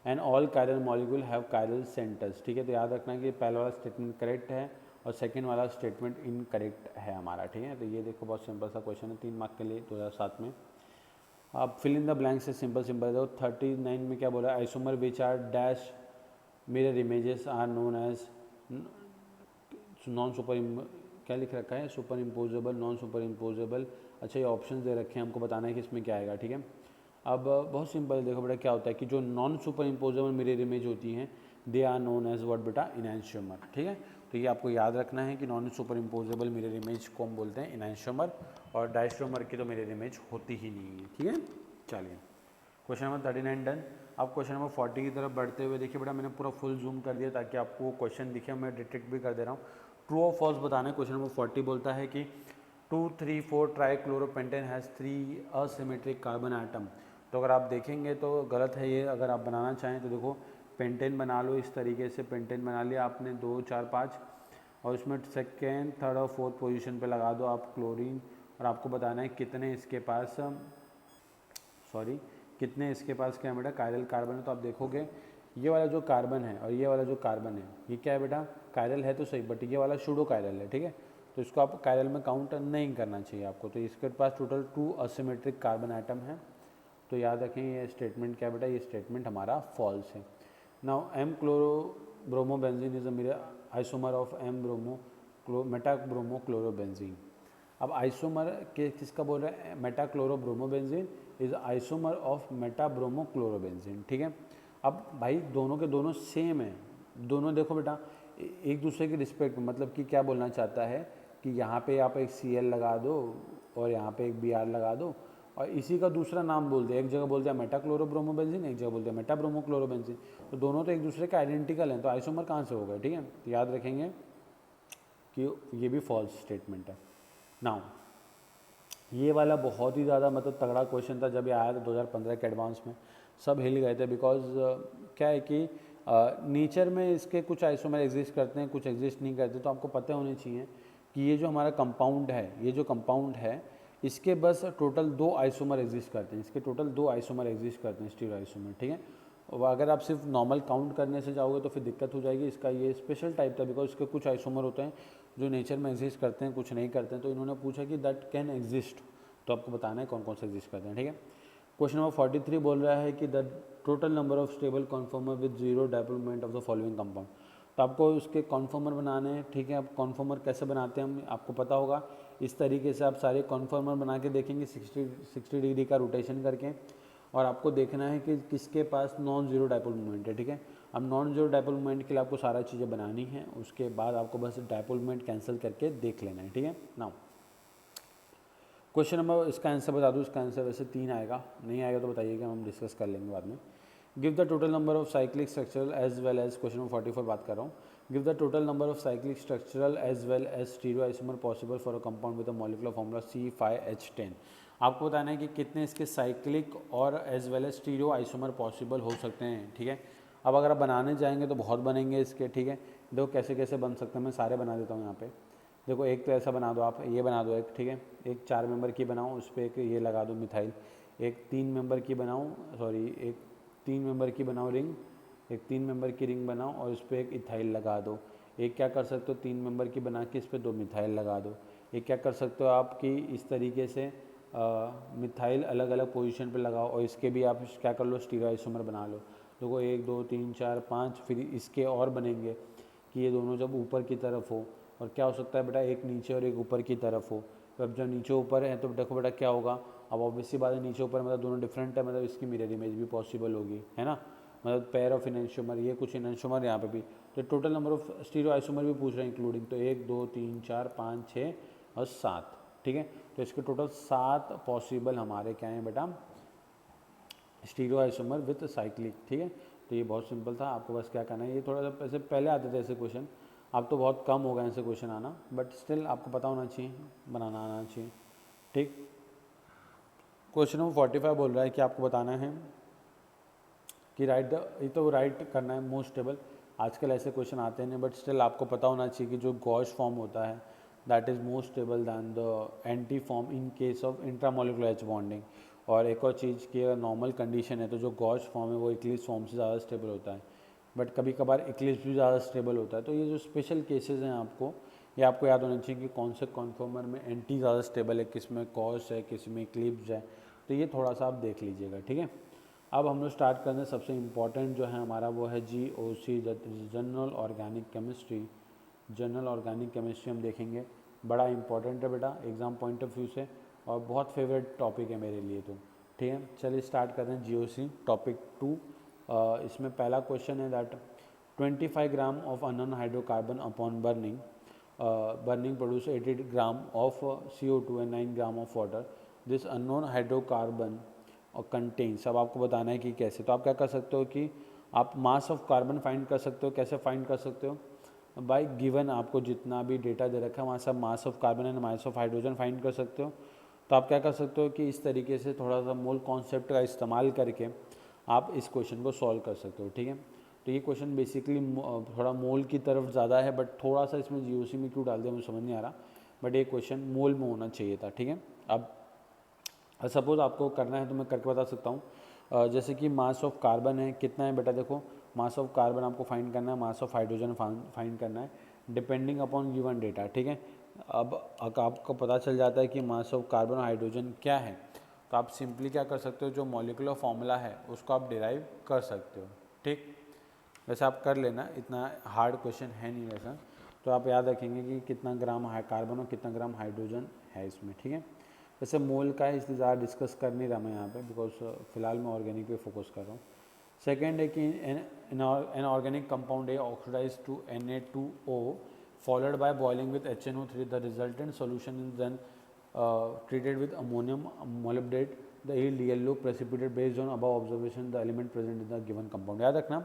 and all chiral molecule have chiral centers, ठीक है। तो याद रखना कि पहला वाला स्टेटमेंट करेक्ट है और सेकंड वाला स्टेटमेंट इनकरेक्ट है हमारा, ठीक है। तो ये देखो बहुत सिंपल सा क्वेश्चन है, 3 मार्क के लिए 2007 में। आप फिल इन द ब्लैंक से सिंपल देखो। 39 में क्या बोला, isomer which are dash mirror images are known as non super, क्या लिख रखा है, superimposable, non superimposable. अच्छा ये ऑप्शन दे रखे हैं, हमको बताना है कि इसमें क्या आएगा, ठीक है। अब बहुत सिंपल देखो बेटा क्या होता है कि जो non superimposable mirror image होती हैं they are known as what बेटा, इनैंशियोमर, ठीक है। तो ये आपको याद रखना है कि non superimposable mirror image को हम बोलते हैं इनैंशियोमर, और डायस्ट्रोमर की तो मिरर इमेज होती ही नहीं है, ठीक है। चलिए क्वेश्चन नंबर 39 डन। अब क्वेश्चन नंबर 40 की तरफ बढ़ते हुए देखिए बेटा मैंने पूरा फुल जूम कर दिया ताकि आपको क्वेश्चन दिखे, मैं डिटेक्ट भी कर दे रहा हूँ। ट्रू और फॉल्स बताना है। क्वेश्चन नंबर 40 बोलता है कि 2 3 4 ट्राइक्लोरोपेंटेन हैज़ 3 असिमेट्रिक कार्बन आइटम। तो अगर आप देखेंगे तो गलत है ये। अगर आप बनाना चाहें तो देखो पेंटेन बना लो, इस तरीके से पेंटेन बना लिया आपने 2 4 5, और इसमें सेकेंड थर्ड और फोर्थ पोजीशन पे लगा दो आप क्लोरीन, और आपको बताना है कितने इसके पास, सॉरी कितने इसके पास क्या है बेटा, कायरल कार्बन है। तो आप देखोगे ये वाला जो कार्बन है और ये वाला जो कार्बन है ये क्या है बेटा, कायरल है तो सही, बट ये वाला सूडो कायरल है, ठीक है। तो इसको आप कायरल में काउंट नहीं करना चाहिए आपको। तो इसके पास टोटल 2 असिमेट्रिक कार्बन आइटम है। तो याद रखें ये स्टेटमेंट क्या बेटा, ये स्टेटमेंट हमारा फॉल्स है। Now M chloro bromobenzene is a mirror isomer of M bromo meta bromo chlorobenzene. अब आइसोमर के किसका बोल रहे हैं, meta chloro bromobenzene is isomer of meta bromo chlorobenzene, ठीक है। अब भाई दोनों के दोनों सेम है, दोनों देखो बेटा एक दूसरे की रिस्पेक्ट, मतलब कि क्या बोलना चाहता है कि यहाँ पे आप एक Cl लगा दो और यहाँ पे एक Br लगा दो, और इसी का दूसरा नाम बोलते हैं, एक जगह बोलते हैं मेटाक्लोरोब्रोमोबेंजीन, एक जगह बोलते हैं मेटाब्रोमोक्लोरोबेंजीन, तो दोनों तो एक दूसरे के आइडेंटिकल हैं, तो आइसोमर कहाँ से होगा, ठीक है। तो याद रखेंगे कि ये भी फॉल्स स्टेटमेंट है। नाउ ये वाला बहुत ही ज़्यादा मतलब तगड़ा क्वेश्चन था, जब ये आया था 2015 के एडवांस में, सब हिल गए थे। बिकॉज क्या है कि नेचर में इसके कुछ आइसोमर एग्जिस्ट करते हैं, कुछ एग्जिस्ट नहीं करते, तो आपको पता होने चाहिए कि ये जो हमारा कंपाउंड है, ये जो कंपाउंड है इसके बस टोटल 2 आइसोमर एग्जिस्ट करते हैं, इसके टोटल 2 आइसोमर एग्जिस्ट करते हैं, स्टीरियो आइसोमर, ठीक है। और अगर आप सिर्फ नॉर्मल काउंट करने से जाओगे तो फिर दिक्कत हो जाएगी। इसका ये स्पेशल टाइप था बिकॉज इसके कुछ आइसोमर होते हैं जो नेचर में एग्जिस्ट करते हैं, कुछ नहीं करते हैं, तो इन्होंने पूछा कि दैट कैन एग्जिस्ट, तो आपको बताना है कौन कौन से एग्जिस्ट करते हैं, ठीक है। क्वेश्चन नंबर 43 बोल रहा है कि the total number of stable conformer with zero dipole moment of the following compound, तो आपको उसके कॉन्फॉर्मर बनाने हैं, ठीक है। आप कॉन्फॉर्मर कैसे बनाते हैं हम आपको पता होगा, इस तरीके से आप सारे कॉन्फॉर्मर बना के देखेंगे 60 डिग्री का रोटेशन करके, और आपको देखना है कि किसके पास नॉन जीरो डायपोल मोमेंट है, ठीक है। अब नॉन जीरो डायपोल मोमेंट के लिए आपको सारा चीज़ें बनानी है, उसके बाद आपको बस डायपोल मोमेंट कैंसिल करके देख लेना है, ठीक है। नाउ क्वेश्चन नंबर, इसका आंसर बता दूँ, इसका आंसर वैसे 3 आएगा, नहीं आएगा तो बताइएगा, हम डिस्कस कर लेंगे बाद में। Give the total number of cyclic structural as well as, question number 44 बात कर रहा हूँ, give the total number of cyclic structural as well as stereo isomer possible for a compound with a molecular formula C5H10। आपको बताना है कि कितने इसके साइक्लिक और as well as stereo isomer possible हो सकते हैं, ठीक है। अब अगर आप बनाने जाएंगे तो बहुत बनेंगे इसके, ठीक है। देखो कैसे कैसे बन सकते हैं, मैं सारे बना देता हूँ यहाँ पे। देखो एक तो ऐसा बना दो, आप ये बना दो एक, ठीक है। एक 4 मेंबर की बनाओ, उस पर एक ये लगा दो मिथाइल। एक 3 मेंबर की बनाओ, सॉरी एक 3 मेंबर की बनाओ रिंग, एक 3 मेंबर की रिंग बनाओ और उस पर एक इथाइल लगा दो। एक क्या कर सकते हो, 3 मेंबर की बना के इस पर 2 मिथाइल लगा दो। एक क्या कर सकते हो आप कि इस तरीके से मिथाइल अलग अलग पोजीशन पे लगाओ और इसके भी आप क्या कर लो, स्टीरियो आइसोमर बना लो। देखो 1 2 3 4 5, फिर इसके और बनेंगे कि ये दोनों जब ऊपर की तरफ हो, और क्या हो सकता है बेटा, एक नीचे और एक ऊपर की तरफ हो। तो अब जब नीचे ऊपर है तो देखो बेटा क्या होगा, अब ऑब्वियसली बात है नीचे ऊपर मतलब दोनों डिफरेंट है, मतलब इसकी मिरर इमेज भी पॉसिबल होगी, है ना। मतलब पेयर ऑफ इनैंशियोमर, ये कुछ इनैंशियोमर यहाँ पे भी, तो total number of stereo isomer भी पूछ रहे हैं इंक्लूडिंग, तो 1 2 3 4 5 6 और 7, ठीक है। तो इसके टोटल 7 पॉसिबल हमारे क्या हैं बेटा, स्टीरियो आइसोमर विथ साइक्लिक, ठीक है। तो ये बहुत सिंपल था, आपको बस क्या करना है, ये थोड़ा सा ऐसे पहले आते थे ऐसे क्वेश्चन, अब तो बहुत कम हो गए ऐसे क्वेश्चन आना, बट स्टिल आपको पता होना चाहिए, बनाना आना चाहिए, ठीक। क्वेश्चन नंबर 45 बोल रहा है कि आपको बताना है कि राइट द, ये तो राइट करना है मोस्ट स्टेबल, आजकल ऐसे क्वेश्चन आते हैं, बट स्टिल आपको पता होना चाहिए कि जो गॉश फॉर्म होता है that is most stable then the anti form in case of intramolecular H bonding. और एक और चीज़ कि अगर नॉर्मल कंडीशन है तो जो गॉश फॉर्म है वो इक्लिप्स फॉर्म से ज़्यादा स्टेबल होता है, बट कभी कभार इक्लिप्स भी ज़्यादा स्टेबल होता है। तो ये जो स्पेशल केसेस हैं आपको, ये आपको याद होना चाहिए कि कौन से कॉन्फॉर्मर में एंटी ज़्यादा स्टेबल है, किस में कॉश है, किस में इक्लिप्स है, तो ये थोड़ा सा आप देख लीजिएगा, ठीक है। अब हम लोग स्टार्ट करते हैं, सबसे इम्पॉर्टेंट जो है हमारा वो है GOC, general organic chemistry. General organic chemistry हम देखेंगे, बड़ा इंपॉर्टेंट है बेटा एग्ज़ाम पॉइंट ऑफ व्यू से, और बहुत फेवरेट टॉपिक है मेरे लिए, तो ठीक है। चलिए स्टार्ट करते हैं GOC टॉपिक 2। इसमें पहला क्वेश्चन है that 25 gram of unknown hydrocarbon upon burning produce 80 gram of CO2 and 9 gram of water, this unknown hydrocarbon और कंटेन्स। अब आपको बताना है कि कैसे, तो आप क्या कर सकते हो कि आप मास ऑफ कार्बन फाइंड कर सकते हो। कैसे फाइंड कर सकते हो, बाय गिवन आपको जितना भी डेटा दे रखा है वहाँ से आप mass of carbon and mass of hydrogen find कर सकते हो। तो आप क्या कर सकते हो कि इस तरीके से थोड़ा सा मोल कॉन्सेप्ट का इस्तेमाल करके आप इस क्वेश्चन को सॉल्व कर सकते हो, ठीक है। तो ये क्वेश्चन बेसिकली थोड़ा मोल की तरफ ज़्यादा है, बट थोड़ा सा इसमें GOC में क्यों डाल दिया मुझे समझ नहीं आ रहा, बट ये क्वेश्चन मोल में होना चाहिए था, ठीक है। अब सपोज़ आपको करना है तो मैं करके बता सकता हूँ। जैसे कि मास ऑफ कार्बन है, कितना है बेटा, देखो मास ऑफ कार्बन आपको फाइंड करना है, मास ऑफ हाइड्रोजन फाइंड करना है, डिपेंडिंग अपॉन गिवन डेटा, ठीक है। अब आपको पता चल जाता है कि मास ऑफ कार्बन और हाइड्रोजन क्या है, तो आप सिंपली क्या कर सकते हो, जो मॉलिक्यूलर फॉर्मूला है उसको आप डिराइव कर सकते हो, ठीक। वैसे आप कर लेना, इतना हार्ड क्वेश्चन है नहीं वैसा, तो आप याद रखेंगे कि कितना ग्राम कार्बन और कितना ग्राम हाइड्रोजन है इसमें, ठीक है। वैसे मोल का है इसलिए ज़्यादा डिस्कस कर नहीं रहा मैं यहाँ पे, बिकॉज फिलहाल मैं ऑर्गेनिक पे फोकस कर रहा हूँ। सेकेंड है कि एन ऑर्गेनिक कंपाउंड है oxidise to Na2O followed by boiling with HNO3, the resultant solution is then treated with ammonium molybdate, the yield yellow precipitate based on above observation the element present in the given compound। याद रखना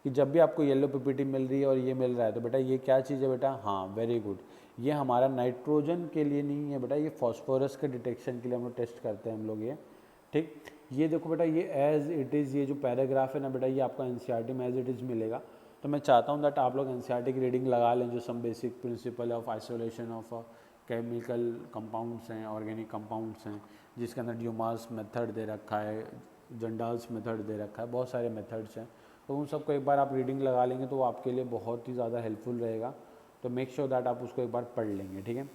कि जब भी आपको yellow PPT मिल रही है और ये मिल रहा है तो बेटा ये क्या चीज़ है बेटा, हाँ वेरी गुड, ये हमारा नाइट्रोजन के लिए नहीं है बेटा, ये फॉस्फोरस के डिटेक्शन के लिए हम लोग टेस्ट करते हैं हम लोग ये, ठीक। ये देखो बेटा ये एज इट इज़, ये जो पैराग्राफ है ना बेटा ये आपका एनसीईआरटी में एज इट इज़ मिलेगा। तो मैं चाहता हूँ दैट आप लोग एनसीईआरटी की रीडिंग लगा लें, जो some basic principle of isolation of chemical compounds हैं, ऑर्गेनिक कंपाउंड्स हैं, जिसके अंदर ड्यूमास मेथड दे रखा है, जंडाल्स मेथड दे रखा है, बहुत सारे मेथड्स हैं। तो उन सबको एक बार आप रीडिंग लगा लेंगे तो वो आपके लिए बहुत ही ज़्यादा हेल्पफुल रहेगा। तो मेक श्योर दैट आप उसको एक बार पढ़ लेंगे, ठीक है।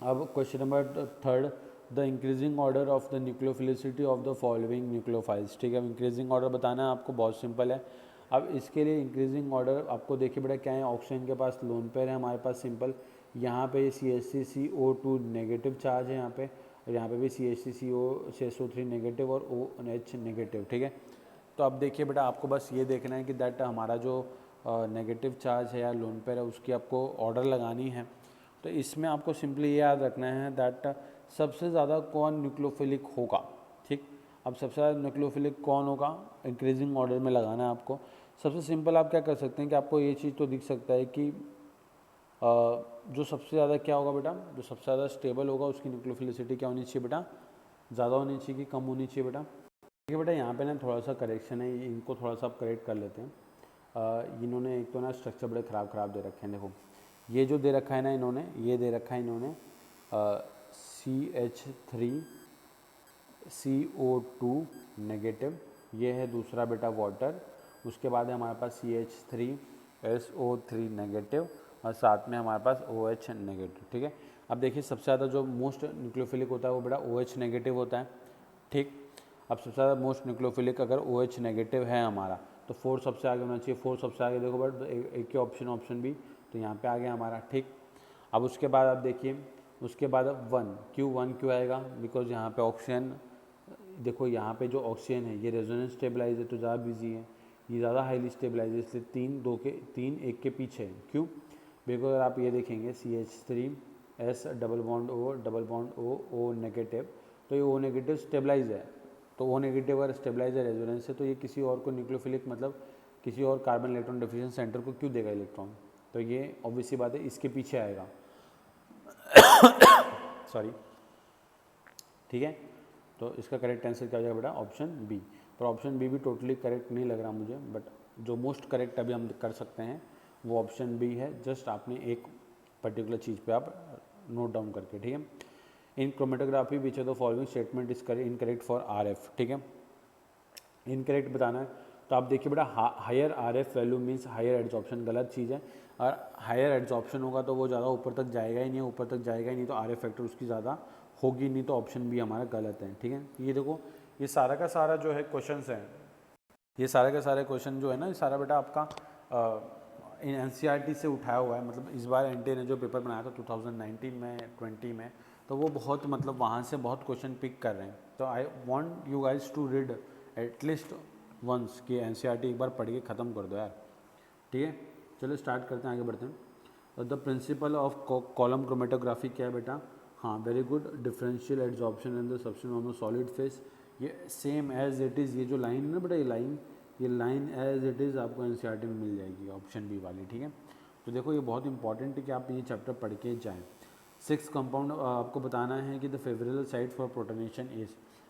अब question number 3, the increasing order of the nucleophilicity of the following nucleophiles, ठीक है। अब इंक्रीजिंग ऑर्डर बताना है आपको, बहुत सिंपल है। अब इसके लिए इंक्रीजिंग ऑर्डर आपको देखिए बेटा क्या है, ऑक्सीजन के पास लोन पेयर है हमारे पास सिंपल, यहाँ पे CH3CO2 नेगेटिव चार्ज है यहाँ पे, और यहाँ पे भी CH3CO6O3 नेगेटिव और OH नेगेटिव, ठीक है। तो अब देखिए बेटा आपको बस ये देखना है कि दैट हमारा जो नेगेटिव चार्ज है या लोन पेयर है उसकी आपको ऑर्डर लगानी है। तो इसमें आपको सिंपली ये याद रखना है दैट सबसे ज़्यादा कौन न्यूक्लियोफिलिक होगा, ठीक। अब सबसे ज़्यादा न्यूक्लियोफिलिक कौन होगा, इंक्रीजिंग ऑर्डर में लगाना है आपको। सबसे सिंपल आप क्या कर सकते हैं कि आपको ये चीज़ तो दिख सकता है कि जो सबसे ज़्यादा क्या होगा बेटा, जो सबसे ज़्यादा स्टेबल होगा उसकी न्यूक्लियोफिलिसिटी क्या होनी चाहिए बेटा, ज़्यादा होनी चाहिए कि कम होनी चाहिए बेटा। ठीक है बेटा, यहाँ पे ना थोड़ा सा करेक्शन है, इनको थोड़ा सा आप करेक्ट कर लेते हैं। इन्होंने एक तो ना स्ट्रक्चर बड़े ख़राब दे रखे हैं। देखो ये जो दे रखा है ना इन्होंने, ये दे रखा है इन्होंने CH3CO2 नेगेटिव, ये है दूसरा बेटा वाटर, उसके बाद है हमारे पास CH3SO3 नेगेटिव और साथ में हमारे पास OH नेगेटिव, ठीक है। अब देखिए सबसे ज़्यादा जो मोस्ट न्यूक्लियोफिलिक होता है वो बेटा OH नेगेटिव होता है, ठीक। अब सबसे ज़्यादा मोस्ट न्यूक्लियोफिलिक अगर OH नेगेटिव है हमारा तो 4 सबसे आगे होना चाहिए। 4 सबसे आगे देखो बट एक ही ऑप्शन बी, तो यहाँ पे आ गया हमारा, ठीक। अब उसके बाद आप देखिए, उसके बाद अब 1 क्यों आएगा, बिकॉज यहाँ पे ऑक्सीजन, देखो यहाँ पे जो ऑक्सीजन है ये रेजोनेंस स्टेबलाइज है तो ज़्यादा बिजी है, ये ज़्यादा हाईली स्टेबलाइज है, इसलिए 3 1 के पीछे है। क्यों, बिकॉज अगर आप ये देखेंगे CH3S double bond O negative, तो ये O नेगेटिव स्टेबलाइज है, तो O नेगेटिव अगर स्टेबलाइज है रेजोनेंस से, तो ये किसी और को न्यूक्लियोफिलिक मतलब किसी और कार्बन इलेक्ट्रॉन डिफिशिएंट सेंटर को क्यों देगा इलेक्ट्रॉन, तो ये ऑब्वियसली बात है इसके पीछे आएगा। सॉरी, ठीक है। तो इसका करेक्ट आंसर क्या हो जाएगा बेटा, ऑप्शन बी। पर ऑप्शन बी भी टोटली करेक्ट नहीं लग रहा मुझे, बट जो मोस्ट करेक्ट अभी हम कर सकते हैं वो ऑप्शन बी है। जस्ट आपने एक पर्टिकुलर चीज़ पे आप नोट डाउन करके, ठीक है। In chromatography which of the following statement is incorrect for RF, ठीक है। इनकरेक्ट बताना है तो आप देखिए बेटा higher RF value means higher adsorption, गलत चीज़ है। और हायर एड्जॉर्प्शन होगा तो वो ज़्यादा ऊपर तक जाएगा ही नहीं, ऊपर तक जाएगा ही नहीं तो RF फैक्टर उसकी ज़्यादा होगी नहीं, तो ऑप्शन बी हमारा गलत है, ठीक है। ये देखो ये सारा का सारा जो है क्वेश्चन है, ये सारे के सारे क्वेश्चन जो है ना, ये सारा बेटा आपका NCERT से उठाया हुआ है। मतलब इस बार NTA ने जो पेपर बनाया था 2019 में 20 में, तो वो बहुत मतलब वहाँ से बहुत क्वेश्चन पिक कर रहे हैं। तो I want you guys to read at least once कि NCERT एक बार पढ़ के ख़त्म कर दो यार, ठीक है। चलो स्टार्ट करते हैं, आगे बढ़ते हैं। The principle of column chromatography क्या है बेटा, हाँ very good, differential adsorption in the substance on the solid phase, ये सेम एज इट इज़, ये जो लाइन है ना बेटा, ये लाइन एज इट इज़ आपको NCERT में मिल जाएगी, ऑप्शन बी वाली, ठीक है। तो देखो ये बहुत इंपॉर्टेंट है कि आप ये चैप्टर पढ़ के जाएँ। 6 कंपाउंड आपको बताना है कि the favourable side for protonation is.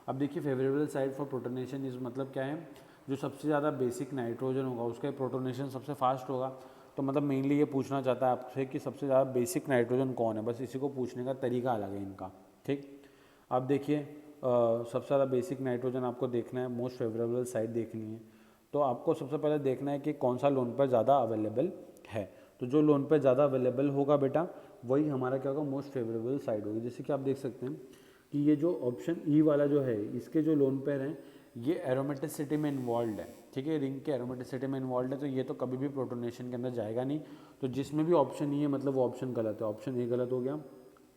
अब देखिए favourable side for protonation is मतलब क्या है, जो सबसे ज़्यादा बेसिक नाइट्रोजन होगा उसका प्रोटोनेशन सबसे फास्ट होगा। तो मतलब मेनली ये पूछना चाहता है आपसे कि सबसे ज़्यादा बेसिक नाइट्रोजन कौन है, बस इसी को पूछने का तरीका अलग है इनका, ठीक। अब देखिए सबसे ज़्यादा बेसिक नाइट्रोजन आपको देखना है, मोस्ट फेवरेबल साइड देखनी है, तो आपको सबसे पहले देखना है कि कौन सा लोन पर ज़्यादा अवेलेबल है। तो जो लोन पर ज़्यादा अवेलेबल होगा बेटा वही हमारा क्या होगा, मोस्ट फेवरेबल साइड होगी। जैसे कि आप देख सकते हैं कि ये जो ऑप्शन ई वाला जो है, इसके जो लोन पेयर हैं ये एरोमेटिसिटी में इन्वॉल्व है, ठीक है, रिंग के एरोमेटिसिटी में इन्वॉल्व है, तो ये तो कभी भी प्रोटोनेशन के अंदर जाएगा नहीं। तो जिसमें भी ऑप्शन ई है मतलब वो ऑप्शन गलत है, ऑप्शन ए गलत हो गया,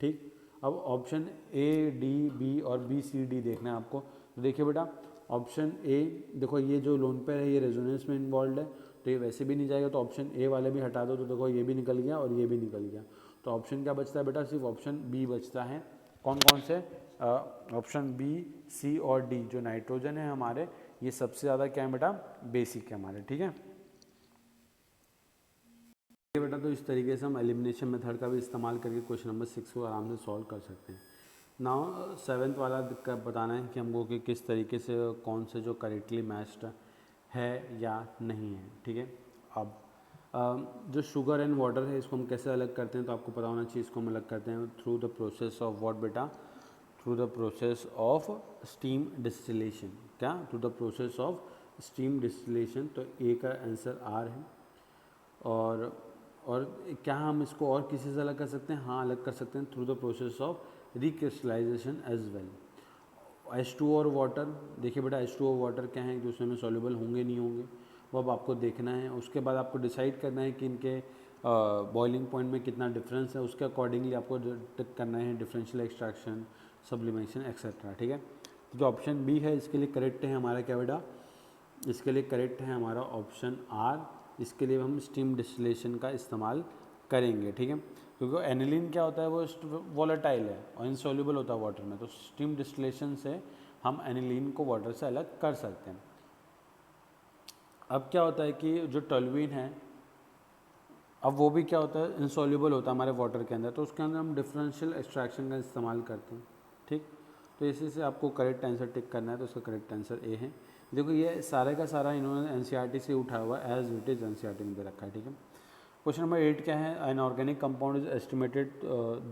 ठीक। अब ऑप्शन ए, डी, बी और बी, सी, डी देखना है आपको। तो देखिए बेटा ऑप्शन ए, देखो ये जो लोन पेयर है ये रेजोनेंस में इन्वॉल्व है, तो ये वैसे भी नहीं जाएगा, तो ऑप्शन ए वाले भी हटा दो, तो देखो ये भी निकल गया और ये भी निकल गया। तो ऑप्शन क्या बचता है बेटा, सिर्फ ऑप्शन बी बचता है। कौन कौन से, ऑप्शन बी, सी और डी, जो नाइट्रोजन है हमारे, ये सबसे ज़्यादा क्या है बेटा, बेसिक है हमारे, ठीक है बेटा। तो इस तरीके से हम एलिमिनेशन मेथड का भी इस्तेमाल करके क्वेश्चन नंबर 6 को आराम से सॉल्व कर सकते हैं। नाउ 7th वाला बताना है कि हमको कि किस तरीके से कौन से जो करेक्टली मैच्ड है या नहीं है, ठीक है। अब जो शुगर एंड वाटर है इसको हम कैसे अलग करते हैं, तो आपको पता होना चाहिए। इसको हम अलग करते हैं through the process of what बेटा, through the process of steam distillation. क्या, through the process of steam distillation. तो ए का आंसर आर है। और क्या हम इसको और किसी से अलग कर सकते हैं, हाँ अलग कर सकते हैं, through the process of recrystallisation as well. H2 और वाटर, देखिए बेटा H2 और वाटर क्या है, एक दूसरे में सॉल्युबल होंगे नहीं होंगे, वो अब आपको देखना है। उसके बाद आपको डिसाइड करना है कि इनके बॉइलिंग पॉइंट में कितना डिफरेंस है, उसके अकॉर्डिंगली आपको टिक करना है डिफरेंशियल एक्सट्रैक्शन, सब्लिमेशन एक्सेट्रा, ठीक है। तो जो ऑप्शन बी है इसके लिए करेक्ट है हमारा क्या बेटा, इसके लिए करेक्ट है हमारा ऑप्शन आर। इसके लिए हम स्टीम डिस्टिलेशन का इस्तेमाल करेंगे, ठीक है, क्योंकि एनिलीन क्या होता है, वो वॉलेटाइल है और इनसॉल्युबल होता है वाटर में। तो स्टीम डिस्टिलेशन से हम एनिलीन को वाटर से अलग कर सकते हैं। अब क्या होता है कि जो टोल्यूइन है, अब वो भी क्या होता है, इनसॉल्युबल होता है हमारे वाटर के अंदर, तो उसके अंदर हम डिफरेंशियल एक्सट्रैक्शन का इस्तेमाल करते हैं, ठीक। तो इसी से आपको करेक्ट आंसर टिक करना है, तो उसका करेक्ट आंसर ए है। देखो ये सारे का सारा इन्होंने एनसीईआरटी से उठाया हुआ है, एज इट इज़ एनसीईआरटी में दे रखा है, ठीक है। क्वेश्चन नंबर 8 क्या है, an organic compound is estimated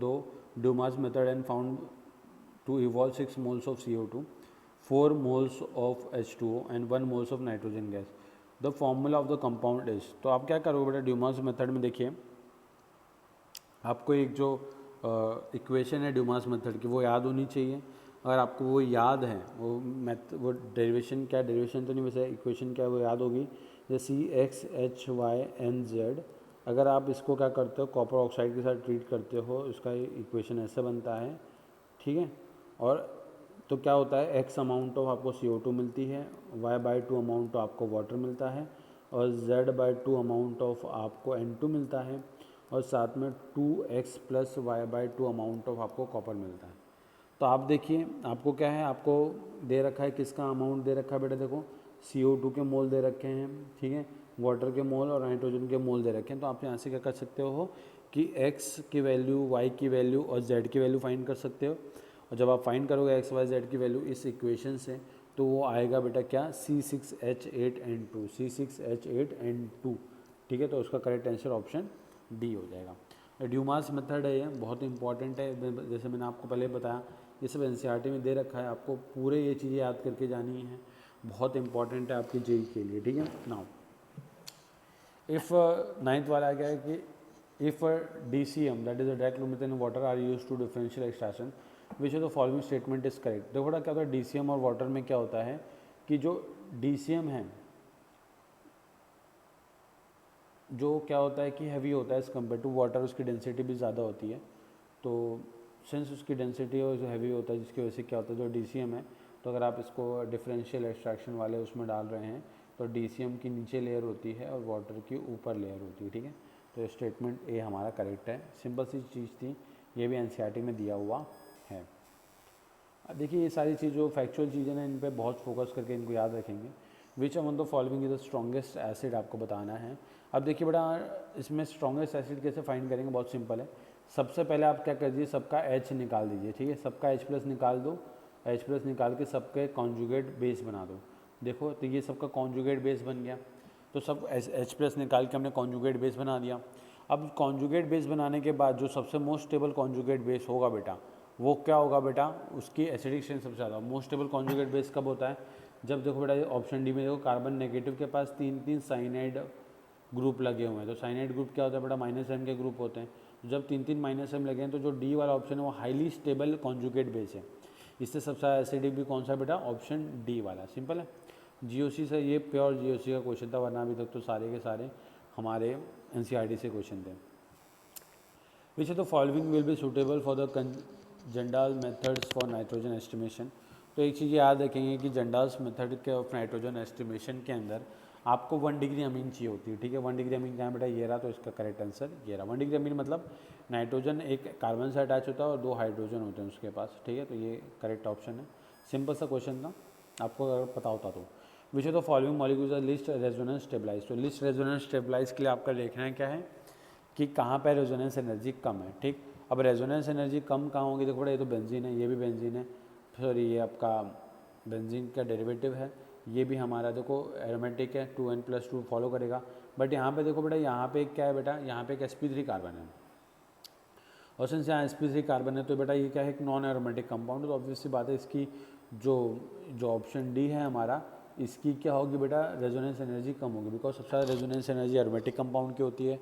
to Dumas method and found to evolve 6 moles of CO2, 4 moles of H2O and 1 moles of nitrogen gas. The formula of the compound is, तो आप क्या करोगे बेटा, Dumas method में देखिए आपको एक जो इक्वेशन है ड्यूमास मेथड की वो याद होनी चाहिए। अगर आपको वो याद है, वो डेरिवेशन क्या, डेरिवेशन तो नहीं, वैसे इक्वेशन क्या है वो याद होगी, जैसे CXHYNZ। अगर आप इसको क्या करते हो, कॉपर ऑक्साइड के साथ ट्रीट करते हो, इसका इक्वेशन ऐसे बनता है, ठीक है। और तो क्या होता है, x अमाउंट ऑफ आपको CO2 मिलती है, y/2 अमाउंट ऑफ आपको वाटर मिलता है, और z/2 अमाउंट ऑफ आपको N2 मिलता है, और साथ में 2x + y/2 अमाउंट ऑफ आपको कॉपर मिलता है। तो आप देखिए आपको क्या है, आपको दे रखा है, किसका अमाउंट दे रखा है बेटा, देखो CO2 के मोल दे रखे हैं, ठीक है, वाटर के मोल और नाइट्रोजन के मोल दे रखे हैं। तो आप यहाँ से क्या कर सकते हो कि x की वैल्यू, y की वैल्यू और z की वैल्यू फाइंड कर सकते हो। और जब आप फाइंड करोगे x, y, z की वैल्यू इस इक्वेशन से, तो वो आएगा बेटा क्या, C6H8N2, C6H8N2, ठीक है। तो उसका करेक्ट आंसर ऑप्शन डी हो जाएगा। ड्यूमास मेथड है, ये बहुत इंपॉर्टेंट है, जैसे मैंने आपको पहले बताया, ये सब एनसीईआरटी में दे रखा है, आपको पूरे ये चीज़ें याद करके जानी है, बहुत इंपॉर्टेंट है आपकी जेई के लिए, ठीक है। नाउ इफ़ 9th वाला क्या है कि if DCM that is a dichloromethane in water are use to differential extraction which of the following statement is correct. देखो क्या होता है, DCM और वाटर में क्या होता है कि जो DCM है, जो क्या होता है कि हैवी होता है एज़ कम्पेयर टू वाटर, उसकी डेंसिटी भी ज़्यादा होती है। तो सिंस उसकी डेंसिटी और हैवी होता है, जिसकी वजह से क्या होता है, जो DCM है, तो अगर आप इसको डिफरेंशियल एक्सट्रैक्शन वाले उसमें डाल रहे हैं, तो DCM की नीचे लेयर होती है और वाटर की ऊपर लेयर होती है, ठीक है। तो स्टेटमेंट ए हमारा करेक्ट है, सिंपल सी चीज़ थी, ये भी एनसीईआरटी में दिया हुआ है। अब देखिए ये सारी चीज़ जो फैक्चुअल चीज़ें ना, इन पर बहुत फोकस करके इनको याद रखेंगे। Which among the following is the strongest acid आपको बताना है। अब देखिए बेटा इसमें स्ट्रॉन्गेस्ट एसिड कैसे फाइंड करेंगे, बहुत सिंपल है। सबसे पहले आप क्या कर दीजिए, सबका H निकाल दीजिए, ठीक है, सबका H+ निकाल दो, H+ निकाल के सबके कॉन्जुगेट बेस बना दो। देखो तो ये सबका कॉन्जुगेट बेस बन गया, तो सब H+ निकाल के हमने कॉन्जुगेट बेस बना दिया। अब कॉन्जुगेट बेस बनाने के बाद जो सबसे मोस्ट स्टेबल कॉन्जुगेट बेस होगा बेटा, वो क्या होगा बेटा, उसकी एसिडिक स्ट्रेंथ सबसे ज़्यादा। मोस्ट स्टेबल कॉन्जुगेट बेस कब होता है, जब देखो बेटा ऑप्शन डी में देखो कार्बन नेगेटिव के पास 3 साइनाइड ग्रुप लगे हुए हैं। तो साइनाइड ग्रुप क्या होता है बेटा, -M के ग्रुप होते हैं। जब 3 -M लगे हैं, तो जो डी वाला ऑप्शन है वो हाईली स्टेबल कॉन्जुगेट बेस है। इससे सबसे ज़्यादा एसिडिक भी कौन सा बेटा, ऑप्शन डी वाला, सिंपल है। GOC से ये प्योर GOC का क्वेश्चन था, वरना अभी तक तो सारे के सारे हमारे NCERT से क्वेश्चन थे। Which of the following will be suitable for the Kjeldahl methods for nitrogen estimation. तो एक चीज़ याद रखेंगे कि जंडाल्स मेथड के ऑफ नाइट्रोजन एस्टिमेशन के अंदर आपको 1 डिग्री अमीन चाहिए होती है, ठीक है। 1 डिग्री अमीन क्या है बेटा, ये रहा, तो इसका करेक्ट आंसर ये रहा। 1 डिग्री अमीन मतलब नाइट्रोजन एक कार्बन से अटैच होता है और 2 हाइड्रोजन होते हैं उसके पास, ठीक है। तो ये करेक्ट ऑप्शन है, सिंपल सा क्वेश्चन था, आपको अगर पता होता तो। Which of the following molecules are least resonance stabilise, तो लिस्ट रेजोनेंस स्टेबलाइज के लिए आपका देखना है क्या है कि कहाँ पे रेजोनेंस एनर्जी कम है, ठीक। अब रेजोनेंस एनर्जी कम कहाँ होगी, देखो बड़ा ये तो बेंजीन है, ये भी बेंजीन है, सॉरी ये आपका बेंजीन का डेरिवेटिव है, ये भी हमारा देखो एरोमेटिक है, 2n+2 फॉलो करेगा। बट यहाँ पे देखो बेटा, यहाँ पे क्या है बेटा, यहाँ पे एक sp3 कार्बन है, और सिंस यहाँ sp3 कार्बन है तो बेटा ये क्या है, एक नॉन एरोमेटिक कंपाउंड। तो ऑब्वियस सी बात है, इसकी जो ऑप्शन डी है हमारा, इसकी क्या होगी बेटा, रेजोनेंस एनर्जी कम होगी, बिकॉज सबसे ज़्यादा रेजोनेंस एनर्जी एरोमेटिक कंपाउंड की होती है,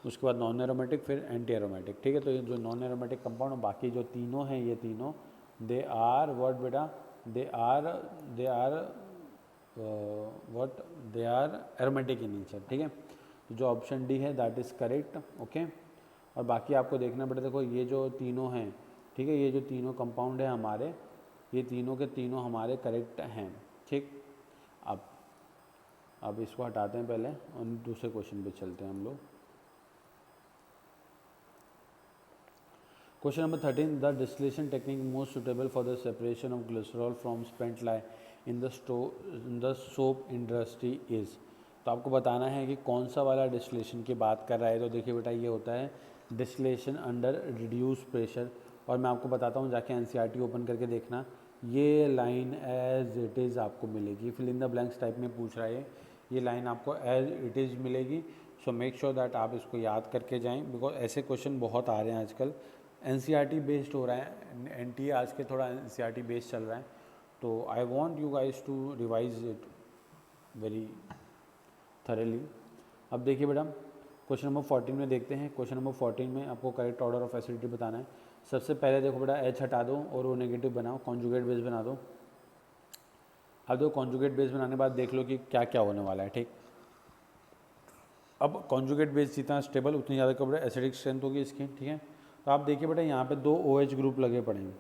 उसके बाद नॉन एरोमेटिक, फिर एंटी एरोमेटिक, ठीक है। तो ये जो नॉन एरोमेटिक कंपाउंड और बाकी जो तीनों हैं, ये तीनों दे आर व्हाट बेटा, they are aromatic in nature, ठीक है। तो जो ऑप्शन डी है दैट इज़ करेक्ट, ओके। और बाकी आपको देखना पड़ेगा, देखो ये जो तीनों हैं, ठीक है, ये जो तीनों कंपाउंड हैं हमारे, ये तीनों के तीनों हमारे करेक्ट हैं, ठीक। अब इसको हटाते हैं पहले और दूसरे क्वेश्चन पे चलते हैं हम लोग। Question number 13, the distillation technique most suitable for the separation of glycerol from spent lie in the soap industry is, तो आपको बताना है कि कौन सा वाला डिस्टिलेशन की बात कर रहा है। तो देखिए बेटा, ये होता है डिस्टिलेशन अंडर रिड्यूस प्रेशर, और मैं आपको बताता हूँ, जाके एनसीईआरटी ओपन करके देखना, ये लाइन एज इट इज़ आपको मिलेगी, fill in the blanks type में पूछ रहा है, ये लाइन आपको एज इट इज़ मिलेगी। सो मेक श्योर दैट आप इसको याद करके जाएं, बिकॉज ऐसे क्वेश्चन बहुत आ रहे हैं आजकल, एनसीईआरटी बेस्ड हो रहा है, एनटीए आज के थोड़ा एनसीईआरटी बेस्ड चल रहा है, तो I want you guys to revise it very thoroughly. अब देखिए बेटा, क्वेश्चन नंबर 14 में देखते हैं। क्वेश्चन नंबर 14 में आपको करेक्ट ऑर्डर ऑफ एसिडिटी बताना है। सबसे पहले देखो बेटा, एच हटा दो और ओ नेगेटिव बनाओ, कॉन्जुगेट बेस बना दो। अब देखो कॉन्जुगेट बेस बनाने के बाद देख लो कि क्या क्या होने वाला है, ठीक। अब कॉन्जुगेट बेस जितना स्टेबल उतनी ज़्यादा क्या बेटा एसिडिक स्ट्रेंथ होगी इसकी, ठीक है। तो आप देखिए बेटा, यहाँ पे 2 OH ग्रुप लगे पड़े हैं,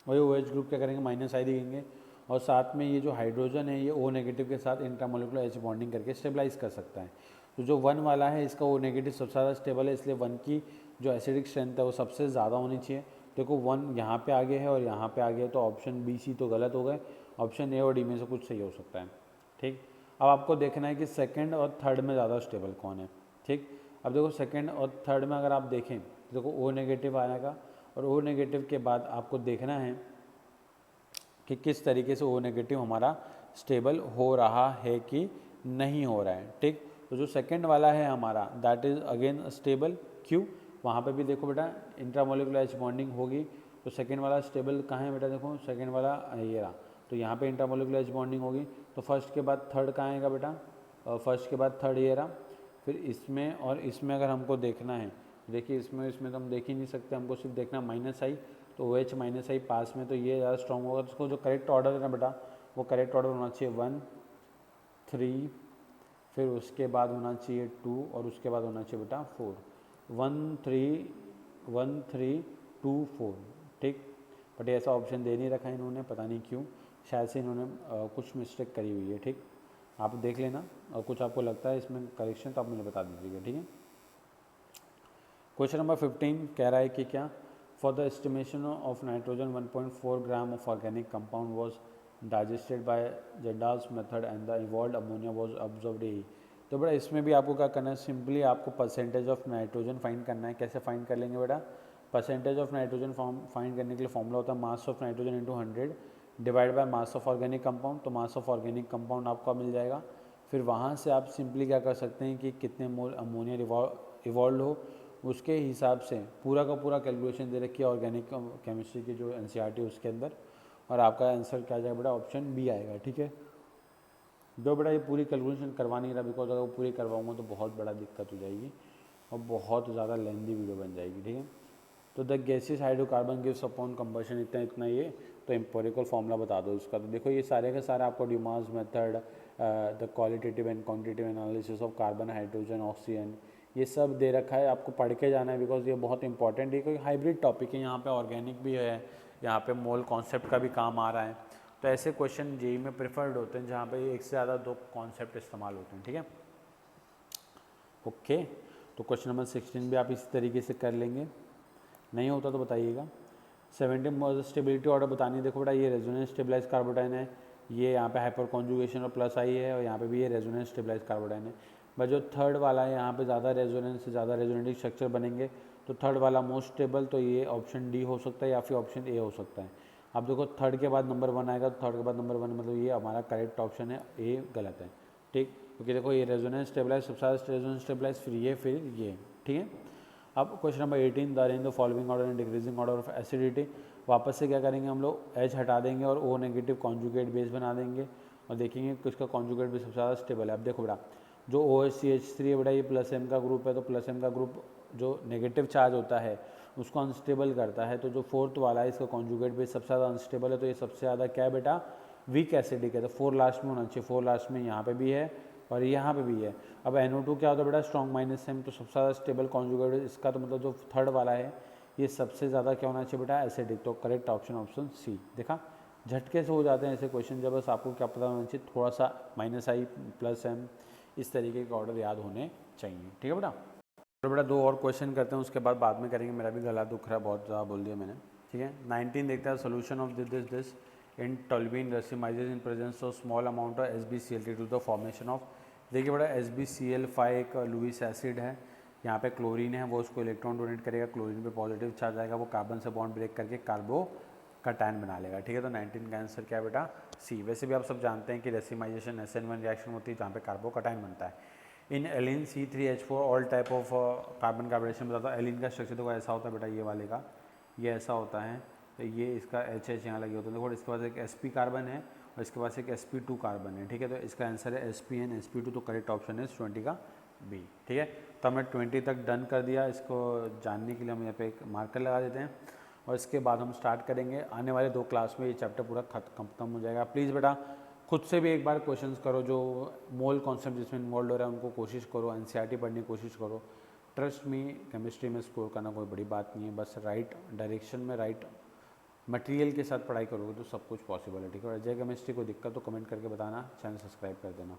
और ये OH ग्रुप क्या करेंगे, माइनस आई देंगे, और साथ में ये जो हाइड्रोजन है ये O नेगेटिव के साथ इंट्रामोलिकुलर H बॉन्डिंग करके स्टेबलाइज कर सकता है। तो जो 1 वाला है इसका O नेगेटिव सबसे ज़्यादा स्टेबल है, इसलिए 1 की जो एसिडिक स्ट्रेंथ है वो सबसे ज़्यादा होनी चाहिए। देखो 1 यहाँ पे आगे है और यहाँ पे आगे है, तो ऑप्शन बी सी तो गलत हो गए, ऑप्शन ए और डी में से कुछ सही हो सकता है, ठीक। अब आपको देखना है कि सेकंड और थर्ड में ज़्यादा स्टेबल कौन है, ठीक। अब देखो सेकंड और थर्ड में अगर आप देखें, देखो O नेगेटिव आएगा, और O नेगेटिव के बाद आपको देखना है कि किस तरीके से O नेगेटिव हमारा स्टेबल हो रहा है कि नहीं हो रहा है, ठीक। तो जो सेकंड वाला है हमारा दैट इज़ अगेन स्टेबल, क्यों, वहाँ पे भी देखो बेटा इंट्रामोलिकुलर H बॉन्डिंग होगी, तो सेकंड वाला स्टेबल कहाँ है बेटा, देखो सेकंड वाला ये रहा, तो यहाँ पे इंट्रामोलिकुलर H बॉन्डिंग होगी, तो फर्स्ट के बाद थर्ड कहाँ आएगा बेटा, फर्स्ट के बाद थर्ड ये रहा। फिर इसमें और इसमें अगर हमको देखना है, देखिए इसमें तो हम देख ही नहीं सकते, हमको सिर्फ देखना माइनस आई, तो OH माइनस आई पास में, तो ये ज़्यादा स्ट्रॉन्ग होगा। तो उसको जो करेक्ट ऑर्डर है ना बेटा, वो करेक्ट ऑर्डर होना चाहिए 1 3, फिर उसके बाद होना चाहिए 2, और उसके बाद होना चाहिए बेटा 4, 1 3 2 4, ठीक। बट ऐसा ऑप्शन दे नहीं रखा इन्होंने, पता नहीं क्यों, शायद से इन्होंने कुछ मिस्टेक करी हुई है, ठीक। आप देख लेना, और कुछ आपको लगता है इसमें करेक्शन तो आप मुझे बता दीजिएगा, ठीक है। क्वेश्चन नंबर 15 कह रहा है कि क्या, for the estimation of nitrogen 1.4 gram of organic compound was digested by Kjeldahl's method and the evolve ammonia was observed a. तो बेटा इसमें भी आपको क्या करना है, सिंपली आपको परसेंटेज ऑफ नाइट्रोजन फाइंड करना है। कैसे फाइंड कर लेंगे बेटा, परसेंटेज ऑफ नाइट्रोजन फाइंड करने के लिए फॉर्मूला होता है mass of nitrogen into 100 divide by mass of organic compound. तो मास ऑफ ऑर्गेनिक कंपाउंड आपको मिल जाएगा, फिर वहाँ से आप सिंपली क्या कर सकते हैं कि कितने मोल अमोनिया इवॉल्व हो, उसके हिसाब से पूरा का पूरा कैलकुलेशन दे रखी है ऑर्गेनिक केमिस्ट्री की जो एनसीईआरटी उसके अंदर, और आपका आंसर क्या जाएगा बेटा, ऑप्शन बी आएगा, ठीक है। जो बेटा ये पूरी कैलकुलेशन करवा नहीं रहा, बिकॉज अगर वो पूरी करवाऊंगा तो बहुत बड़ा दिक्कत हो जाएगी और बहुत ज़्यादा लेंदी वीडियो बन जाएगी, ठीक है। तो the gases hydrocarbon gives upon combustion, इतना ये तो एम्पोरिकल फॉर्मूला बता दो इसका। तो देखो ये सारे का सारा आपको Dumas method, the qualitative and quantitative analysis of carbon hydrogen oxygen, ये सब दे रखा है, आपको पढ़ के जाना है, बिकॉज ये बहुत इंपॉर्टेंट है, क्योंकि हाइब्रिड टॉपिक है, यहाँ पे ऑर्गेनिक भी है, यहाँ पे मोल कॉन्सेप्ट का भी काम आ रहा है। तो ऐसे क्वेश्चन जेईई में प्रेफर्ड होते हैं जहाँ पे एक से ज़्यादा 2 कॉन्सेप्ट इस्तेमाल होते हैं, ठीक है, ओके। तो क्वेश्चन नंबर 16 भी आप इसी तरीके से कर लेंगे, नहीं होता तो बताइएगा। 17 स्टेबिलिटी ऑर्डर बतानी है। देखो बेटा ये रेजोनेंस स्टेबलाइज कार्बोटाइन है, ये यहाँ पे हाइपर कॉन्जुगेशन और प्लस आई है, और यहाँ पे भी ये रेजोनेंस स्टेबलाइज कार्बोटाइन है। बट जो थर्ड वाला है यहाँ पे ज़्यादा रेजोनेंस से ज़्यादा रेजोनेटिक स्ट्रक्चर बनेंगे, तो थर्ड वाला मोस्ट स्टेबल, तो ये ऑप्शन डी हो सकता है या फिर ऑप्शन ए हो सकता है। अब देखो थर्ड के बाद नंबर 1 आएगा, तो थर्ड के बाद नंबर 1 मतलब ये हमारा करेक्ट ऑप्शन है, ए गलत है। ठीक, क्योंकि देखो ये रेजोनेंस स्टेबलाइज, सबसे ज़्यादा रेजोनेंस स्टेबलाइज, फिर ये, ठीक है। अब question number 18, the arrange the following order in decreasing order of acidity. वापस से क्या करेंगे हम लोग, एच हटा देंगे और ओ नेगेटिव कॉन्जुगेट बेस बना देंगे और देखेंगे किसका कॉन्जुगेट बेस सबसे ज़्यादा स्टेबल है। अब देखो बेटा जो OHCH3 है बेटा, ये प्लस एम का ग्रुप है, तो प्लस एम का ग्रुप जो नेगेटिव चार्ज होता है उसको अनस्टेबल करता है। तो जो फोर्थ वाला है इसका कॉन्जुगेट बेस सबसे ज़्यादा अनस्टेबल है, तो ये सबसे ज़्यादा क्या है बेटा, वीक एसिडिक है। तो 4 लास्ट में होना चाहिए, 4 लास्ट में यहाँ पे भी है और यहाँ पे भी है। अब NO2 क्या होता है बेटा, स्ट्रॉन्ग माइनस एम, तो सबसे ज़्यादा स्टेबल कॉन्जुगेट इसका, तो मतलब जो थर्ड वाला है ये सबसे ज़्यादा क्या होना चाहिए बेटा, एसिडिक। तो करेक्ट ऑप्शन ऑप्शन सी। देखा झटके से हो जाते हैं ऐसे क्वेश्चन, जब बस आपको क्या पता होना चाहिए, थोड़ा सा -I +M इस तरीके के ऑर्डर याद होने चाहिए। ठीक है बेटा। तो बेटा 2 और क्वेश्चन करते हैं, उसके बाद में करेंगे, मेरा भी गला दुख रहा है, बहुत ज़्यादा बोल दिया मैंने। ठीक है, 19 देखते हैं, solution of this in toluene racemizes in presence of small amount of SbCl to the formation of. देखिए बेटा SbCl5 एक लुईस एसिड है, यहाँ पे क्लोरीन है, वो उसको इलेक्ट्रॉन डोनेट करेगा, क्लोरीन पे पॉजिटिव चार्ज आएगा, वो कार्बन से बॉन्ड ब्रेक करके कार्बोकैटायन बना लेगा। ठीक है, तो 19 का आंसर क्या है बेटा, सी। वैसे भी आप सब जानते हैं कि रेसिमाइजेशन SN1 रिएक्शन होती है जहाँ पे कार्बोकैटायन बनता है। In allene C3H4 all type of carbon carbonation बताता है। एलिन का स्ट्रक्चर देखो ऐसा होता है बेटा, ये वाले का ये ऐसा होता है, तो ये इसका HH यहाँ लगे होते हैं। देखो इसके पास एक sp कार्बन है और इसके पास एक sp2 कार्बन है। ठीक है, तो इसका आंसर है sp and sp2, तो करेक्ट ऑप्शन है 20 का बी। ठीक है, तो हमने 20 तक डन कर दिया। इसको जानने के लिए हम यहाँ पे एक मार्कर लगा देते हैं और इसके बाद हम स्टार्ट करेंगे आने वाले 2 क्लास में, ये चैप्टर पूरा खत्म हो जाएगा। प्लीज़ बेटा खुद से भी एक बार क्वेश्चंस करो, जो मोल कॉन्सेप्ट जिसमें इन्वॉल्व हो रहा है उनको कोशिश करो, NCERT पढ़ने की कोशिश करो। ट्रस्ट मी, केमिस्ट्री में स्कोर करना कोई बड़ी बात नहीं है, बस राइट डायरेक्शन में राइट मटेरियल के साथ पढ़ाई करोगे तो सब कुछ पॉसिबल है। ठीक है, अजय केमिस्ट्री को दिक्कत तो कमेंट करके बताना, चैनल सब्सक्राइब कर देना।